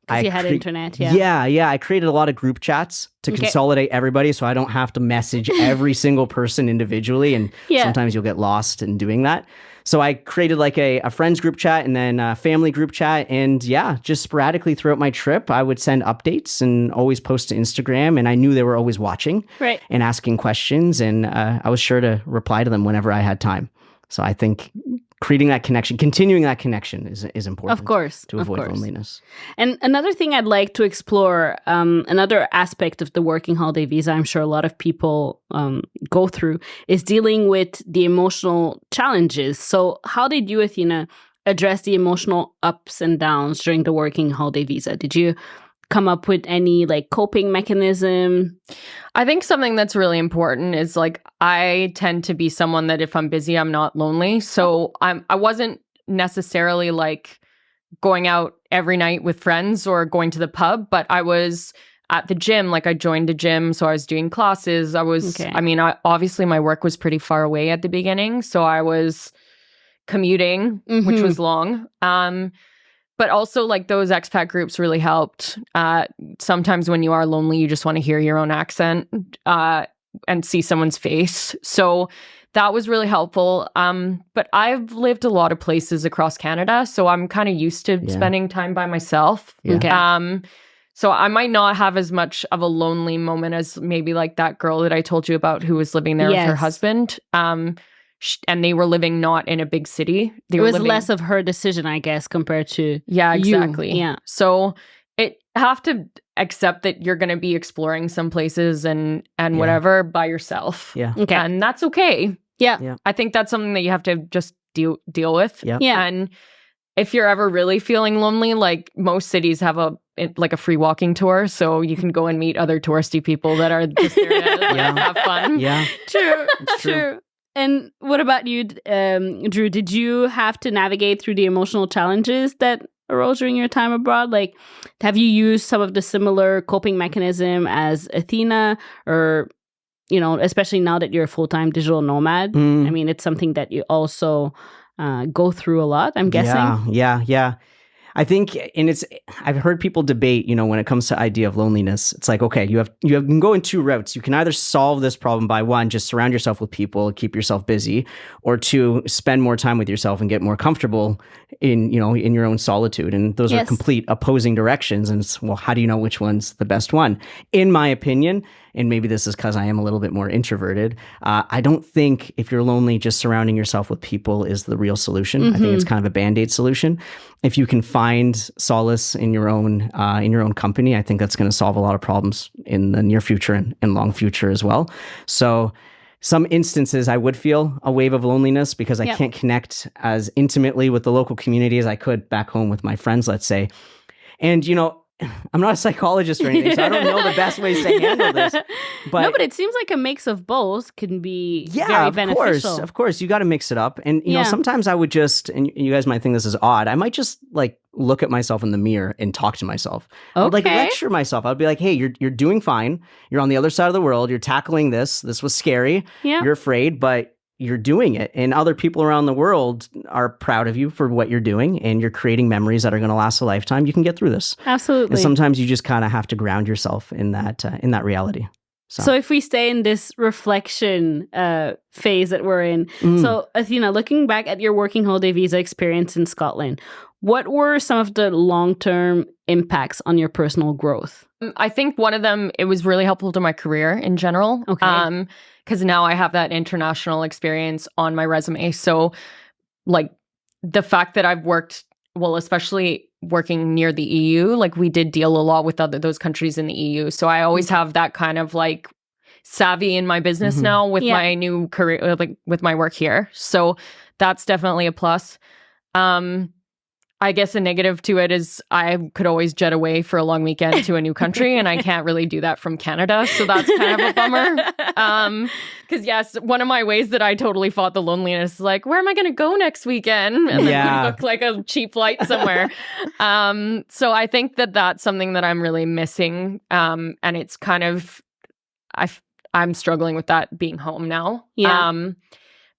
Because you had internet, Yeah. I created a lot of group chats to consolidate everybody so I don't have to message every single person individually. And sometimes you'll get lost in doing that. So I created like a friends group chat and then a family group chat. And just sporadically throughout my trip, I would send updates and always post to Instagram. And I knew they were always watching and asking questions. And I was sure to reply to them whenever I had time. So I think creating that connection, continuing that connection is important. Of course. To avoid loneliness. And another thing I'd like to explore, another aspect of the working holiday visa, I'm sure a lot of people go through, is dealing with the emotional challenges. So how did you, Athena, address the emotional ups and downs during the working holiday visa? Did you come up with any like coping mechanism? I think something that's really important is like I tend to be someone that if I'm busy, I'm not lonely. So I wasn't necessarily like going out every night with friends or going to the pub, but I was at the gym. Like I joined a gym, so I was doing classes. Obviously my work was pretty far away at the beginning, so I was commuting, which was long. But also, like, those expat groups really helped. Sometimes when you are lonely, you just want to hear your own accent and see someone's face. So that was really helpful. But I've lived a lot of places across Canada, so I'm kind of used to spending time by myself. So I might not have as much of a lonely moment as maybe like that girl that I told you about who was living there with her Yes. husband. And they were living not in a big city. They It were was living, less of her decision, I guess, compared to yeah, you. exactly. Yeah. So it have to accept that you're going to be exploring some places and whatever by yourself. Yeah. Okay. And that's okay. Yeah. Yeah. I think that's something that you have to just deal with. Yeah. Yeah. And if you're ever really feeling lonely, like most cities have a free walking tour, so you can go and meet other touristy people that are just there to have fun. Yeah. True. It's true. True. And what about you, Drew? Did you have to navigate through the emotional challenges that arose during your time abroad? Like, have you used some of the similar coping mechanism as Athena, or, you know, especially now that you're a full-time digital nomad? I mean, it's something that you also go through a lot, I'm guessing. Yeah. I think, and I've heard people debate, you know, when it comes to idea of loneliness, it's like, okay, you can go in two routes. You can either solve this problem by one, just surround yourself with people, keep yourself busy, or two, spend more time with yourself and get more comfortable in your own solitude. And those are complete opposing directions. And it's, well, how do you know which one's the best one? In my opinion, and maybe this is because I am a little bit more introverted, I don't think if you're lonely, just surrounding yourself with people is the real solution. I think it's kind of a Band-Aid solution. If you can find solace in your own company, I think that's going to solve a lot of problems in the near future and long future as well. So some instances I would feel a wave of loneliness because I can't connect as intimately with the local community as I could back home with my friends, let's say. And, you know, I'm not a psychologist or anything, so I don't know the best ways to handle this. But it seems like a mix of both can be very of beneficial. Of course, you got to mix it up. And, you know, sometimes I would just, and you guys might think this is odd, I might just like look at myself in the mirror and talk to myself. I would like lecture myself. I'd be like, hey, you're doing fine. You're on the other side of the world. You're tackling this. This was scary. Yeah. You're afraid, but you're doing it, and other people around the world are proud of you for what you're doing, and you're creating memories that are going to last a lifetime. You can get through this. Absolutely. And sometimes you just kind of have to ground yourself in that reality. So if we stay in this reflection phase that we're in, so Athena, looking back at your working holiday visa experience in Scotland, what were some of the long-term impacts on your personal growth? I think one of them, it was really helpful to my career in general. Okay. Because now I have that international experience on my resume. So like the fact that I've worked, well, especially working near the EU, like we did deal a lot with those countries in the EU. So I always have that kind of like savvy in my business now with my new career, like with my work here. So that's definitely a plus. I guess a negative to it is I could always jet away for a long weekend to a new country, and I can't really do that from Canada. So that's kind of a bummer. Because yes, one of my ways that I totally fought the loneliness is like, where am I going to go next weekend? And then we book like a cheap flight somewhere. So I think that that's something that I'm really missing. And it's kind of, I'm struggling with that being home now. Yeah.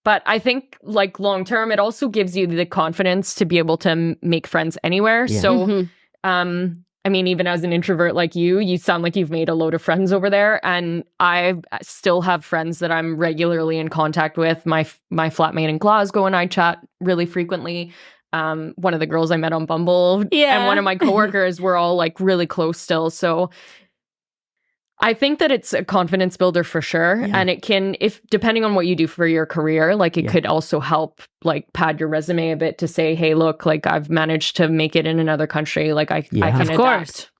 But I think like long term, it also gives you the confidence to be able to make friends anywhere. Yeah. So, I mean, even as an introvert like you sound like you've made a load of friends over there. And I still have friends that I'm regularly in contact with. My flatmate in Glasgow and I chat really frequently. One of the girls I met on Bumble and one of my coworkers, we're all like really close still. So I think that it's a confidence builder for sure. Yeah. And it can, if depending on what you do for your career, like it could also help like pad your resume a bit to say, hey, look, like I've managed to make it in another country. Like I can Of adapt. course.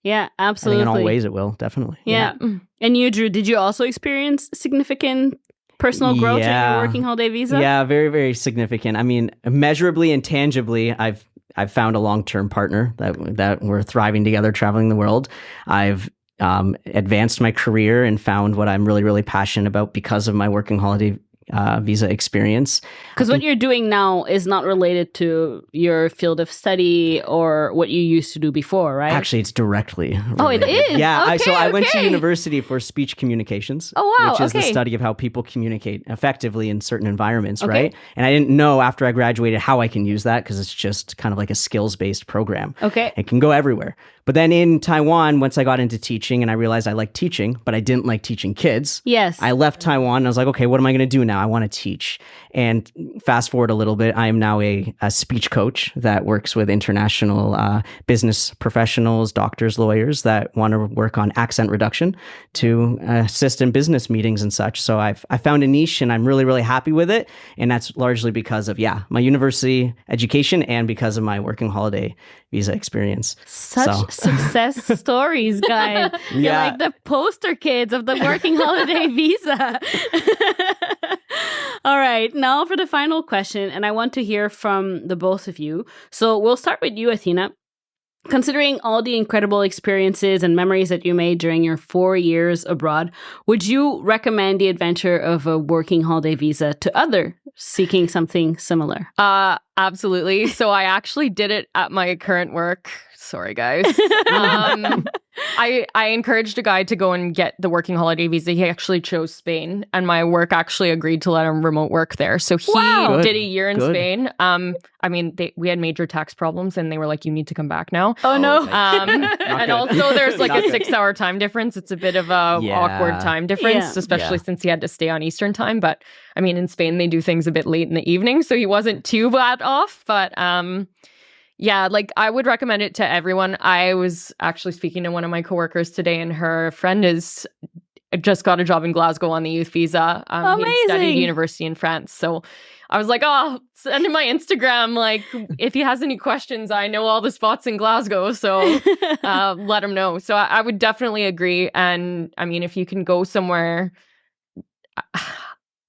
Yeah, absolutely. I think in all ways it will, definitely. Yeah. And you, Drew, did you also experience significant personal growth in your working holiday visa? Yeah, very, very significant. I mean, measurably and tangibly, I've found a long-term partner that we're thriving together, traveling the world. I've advanced my career and found what I'm really, really passionate about because of my working holiday visa experience. Because what you're doing now is not related to your field of study or what you used to do before, right? Actually, it's directly related. Oh, it is? Yeah. Okay, I went to university for speech communications. Oh, wow. Which is the study of how people communicate effectively in certain environments, right? And I didn't know after I graduated how I can use that because it's just kind of like a skills-based program. Okay. It can go everywhere. But then in Taiwan, once I got into teaching and I realized I liked teaching, but I didn't like teaching kids. Yes. I left Taiwan and I was like, okay, what am I going to do now? now. I want to teach. And fast forward a little bit, I am now a speech coach that works with international business professionals, doctors, lawyers that want to work on accent reduction to assist in business meetings and such. So I found a niche and I'm really, really happy with it. And that's largely because of, my university education and because of my working holiday visa experience. Such success stories, guys. You're like the poster kids of the working holiday visa. All right, now for the final question, and I want to hear from the both of you. So we'll start with you, Athena. Considering all the incredible experiences and memories that you made during your 4 years abroad, would you recommend the adventure of a working holiday visa to others seeking something similar? Absolutely. So I actually did it at my current work. Sorry, guys. I encouraged a guy to go and get the working holiday visa. He actually chose Spain, and my work actually agreed to let him remote work there. So he did a year in Spain. I mean, we had major tax problems, and they were like, "You need to come back now." Oh no! And also, there's like a 6-hour time difference. It's a bit of a awkward time difference, especially since he had to stay on Eastern time. But I mean, in Spain, they do things a bit late in the evening, so he wasn't too bad off. But like I would recommend it to everyone. I was actually speaking to one of my coworkers today, and her friend is just got a job in Glasgow on the youth visa. Amazing. He studied university in France. So I was like, send him my Instagram. Like, if he has any questions, I know all the spots in Glasgow. So let him know. So I would definitely agree. And I mean, if you can go somewhere,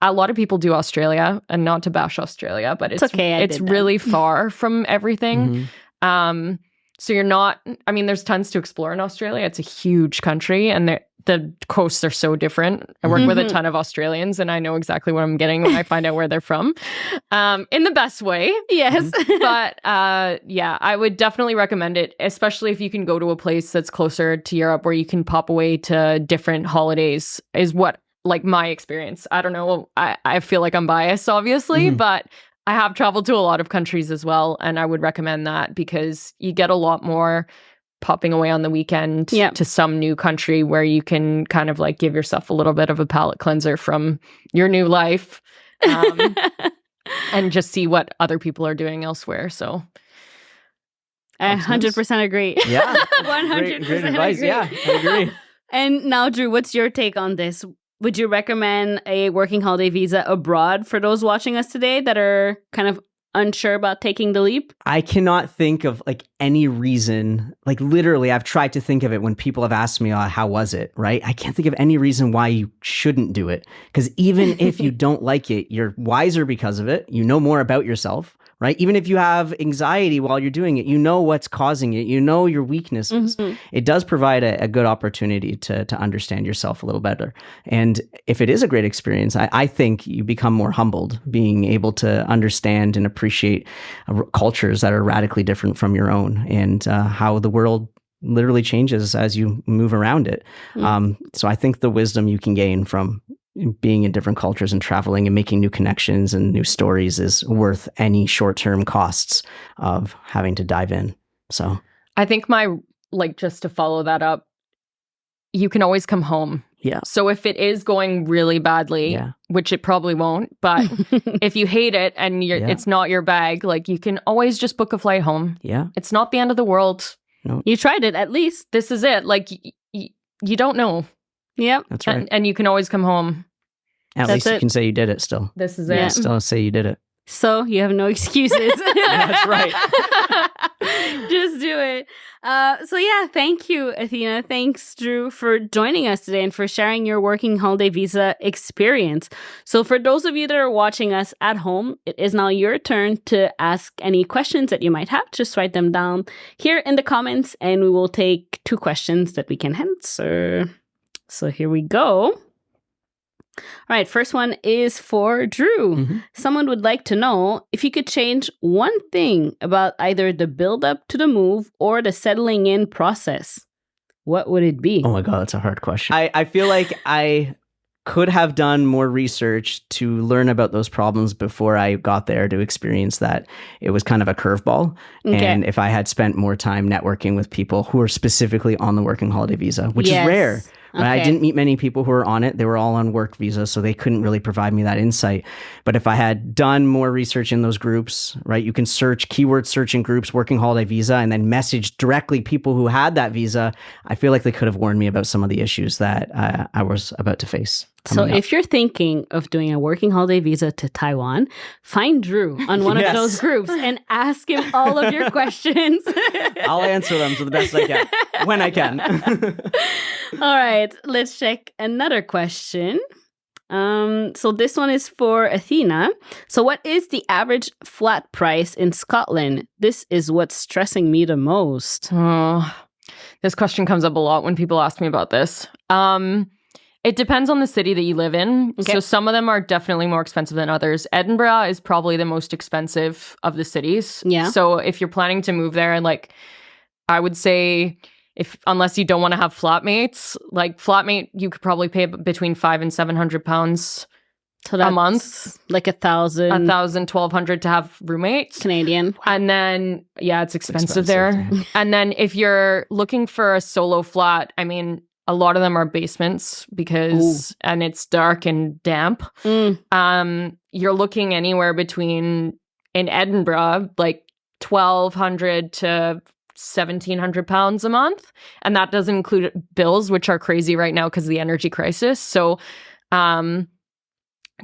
a lot of people do Australia, and not to bash Australia, but it's okay. It's really far from everything. So you're not, I mean, there's tons to explore in Australia. It's a huge country, and the coasts are so different. I work with a ton of Australians, and I know exactly what I'm getting when I find out where they're from, in the best way. Yes. But I would definitely recommend it, especially if you can go to a place that's closer to Europe where you can pop away to different holidays, is what, like, my experience. I don't know. I feel like I'm biased, obviously, but I have traveled to a lot of countries as well, and I would recommend that because you get a lot more popping away on the weekend to some new country where you can kind of like give yourself a little bit of a palate cleanser from your new life, and just see what other people are doing elsewhere. So I 100% agree. Yeah. 100% great advice. agree. Yeah, I agree. And now, Drew, what's your take on this? Would you recommend a working holiday visa abroad for those watching us today that are kind of unsure about taking the leap? I cannot think of like any reason, like literally I've tried to think of it when people have asked me, how was it, right? I can't think of any reason why you shouldn't do it. Because even if you don't like it, you're wiser because of it. You know more about yourself, right? Even if you have anxiety while you're doing it, you know what's causing it. You know your weaknesses. It does provide a good opportunity to understand yourself a little better. And if it is a great experience, I think you become more humbled, being able to understand and appreciate cultures that are radically different from your own, and how the world literally changes as you move around it. So I think the wisdom you can gain from being in different cultures and traveling and making new connections and new stories is worth any short-term costs of having to dive in. So I think just to follow that up, you can always come home. Yeah. So if it is going really badly, which it probably won't, but if you hate it and it's not your bag, like, you can always just book a flight home. Yeah. It's not the end of the world. No. You tried it, at least. This is it. Like, you don't know. Yep. That's right. And you can always come home. At least you can say you did it still. This is You it. can still say you did it. So you have no excuses. That's right. Just do it. Thank you, Athena. Thanks, Drew, for joining us today and for sharing your working holiday visa experience. So for those of you that are watching us at home, it is now your turn to ask any questions that you might have. Just write them down here in the comments, and we will take 2 questions that we can answer. So here we go. All right, first one is for Drew. Someone would like to know if you could change one thing about either the build-up to the move or the settling in process. What would it be? Oh my God, that's a hard question. I feel like I could have done more research to learn about those problems before I got there to experience that. It was kind of a curveball. Okay. And if I had spent more time networking with people who are specifically on the working holiday visa, which is rare. Right? I didn't meet many people who were on it. They were all on work visas, so they couldn't really provide me that insight. But if I had done more research in those groups, right, you can search, keyword search in groups, working holiday visa, and then message directly people who had that visa. I feel like they could have warned me about some of the issues that I was about to face. So if you're thinking of doing a working holiday visa to Taiwan, find Drew on one of those groups and ask him all of your questions. I'll answer them to the best I can, when I can. All right, let's check another question. So this one is for Athena. So what is the average flat price in Scotland? This is what's stressing me the most. Oh, this question comes up a lot when people ask me about this. It depends on the city that you live in. Okay. So some of them are definitely more expensive than others. Edinburgh is probably the most expensive of the cities. Yeah. So if you're planning to move there, like I would say, unless you don't want to have flatmates, like flatmate, you could probably pay between £500 and £700 a month. Like $1,000, $1,200 to have roommates. Canadian. And then, yeah, it's expensive there. And then if you're looking for a solo flat, I mean, a lot of them are basements and it's dark and damp. You're looking anywhere between, in Edinburgh, like £1,200 to £1,700 a month. And that doesn't include bills, which are crazy right now because of the energy crisis. So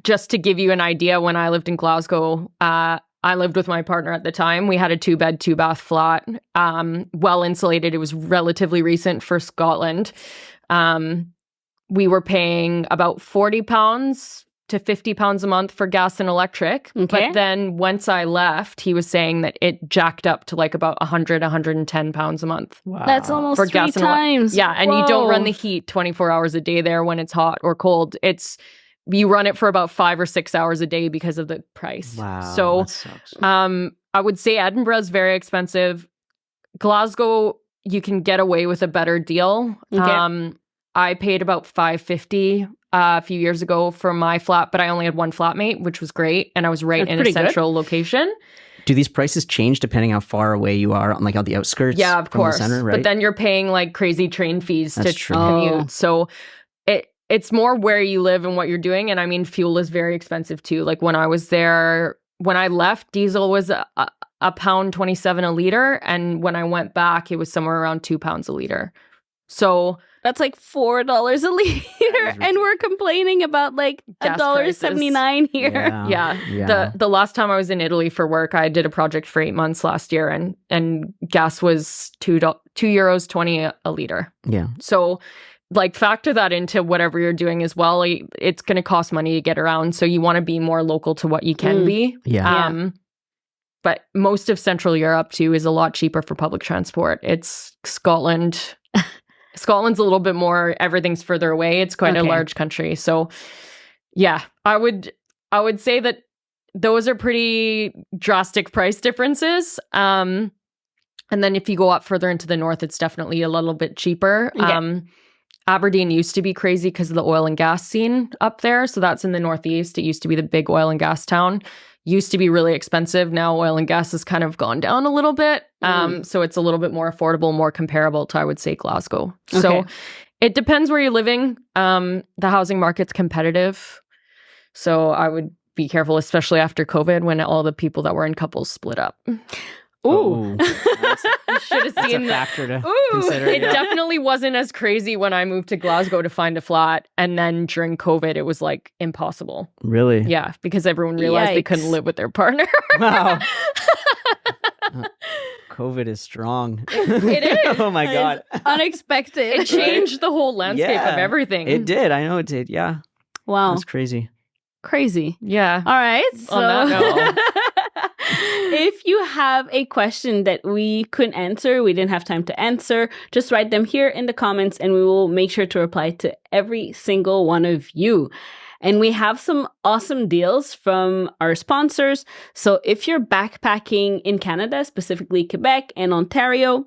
just to give you an idea, when I lived in Glasgow, I lived with my partner at the time. We had a 2-bed, 2-bath flat, well insulated. It was relatively recent for Scotland. We were paying about £40 to £50 a month for gas and electric. Okay. But then once I left, he was saying that it jacked up to like about £100, £110 a month. Wow. That's almost for 3 gas times. Yeah, and you don't run the heat 24 hours a day there when it's hot or cold. You run it for about 5 or 6 hours a day because of the price. Wow. So, that sucks. I would say Edinburgh is very expensive. Glasgow, you can get away with a better deal. Okay. I paid about $550 a few years ago for my flat, but I only had one flatmate, which was great, and I was right in a central location. Do these prices change depending how far away you are on the outskirts? Yeah, of course. The center, right? But then you're paying like crazy train fees to commute. Oh. So it's more where you live and what you're doing. And I mean, fuel is very expensive too. Like when I was there, when I left, diesel was £1.27 a liter. And when I went back, it was somewhere around £2 a liter. So that's like $4 a liter. And we're complaining about like $1.79 here. Yeah. The last time I was in Italy for work, I did a project for 8 months last year and gas was €2.20 a liter. Yeah. So like factor that into whatever you're doing as well. It's going to cost money to get around. So you want to be more local to what you can be. Yeah. But most of Central Europe too is a lot cheaper for public transport. It's Scotland. Scotland's a little bit more, everything's further away. It's quite a large country. So yeah, I would say that those are pretty drastic price differences. And then if you go up further into the north, it's definitely a little bit cheaper. Okay. Aberdeen used to be crazy because of the oil and gas scene up there. So that's in the northeast. It used to be the big oil and gas town. Used to be really expensive. Now oil and gas has kind of gone down a little bit. So it's a little bit more affordable, more comparable to, I would say, Glasgow. Okay. So it depends where you're living. The housing market's competitive. So I would be careful, especially after COVID when all the people that were in couples split up. Ooh. You should have seen that. Factor to consider. It definitely wasn't as crazy when I moved to Glasgow to find a flat. And then during COVID, it was like impossible. Really? Yeah, because everyone realized they couldn't live with their partner. Wow. COVID is strong. It is. Oh my God. Unexpected. It changed the whole landscape of everything. It did. I know it did. Yeah. Wow. That's crazy. Crazy. Yeah. All right. So on that note. If you have a question that we couldn't answer, we didn't have time to answer, just write them here in the comments and we will make sure to reply to every single one of you. And we have some awesome deals from our sponsors. So if you're backpacking in Canada, specifically Quebec and Ontario,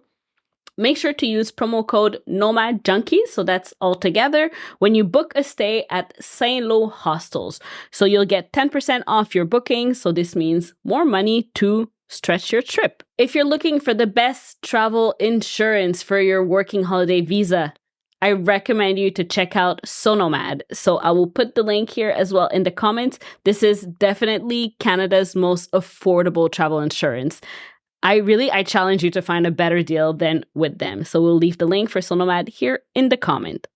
make sure to use promo code Nomad Junkies, so that's all together, when you book a stay at Saint-Lô Hostels. So you'll get 10% off your booking, so this means more money to stretch your trip. If you're looking for the best travel insurance for your working holiday visa, I recommend you to check out Nomad. So I will put the link here as well in the comments. This is definitely Canada's most affordable travel insurance. I challenge you to find a better deal than with them. So we'll leave the link for Nomad here in the comment.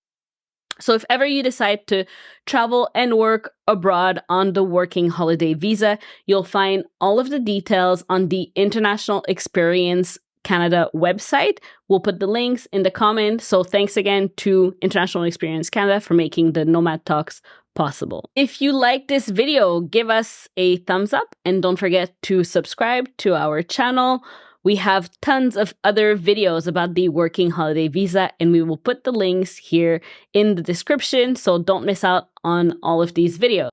So if ever you decide to travel and work abroad on the working holiday visa, you'll find all of the details on the International Experience Canada website. We'll put the links in the comment. So thanks again to International Experience Canada for making the Nomad Talks possible. If you like this video, give us a thumbs up and don't forget to subscribe to our channel. We have tons of other videos about the working holiday visa, and we will put the links here in the description, so don't miss out on all of these videos.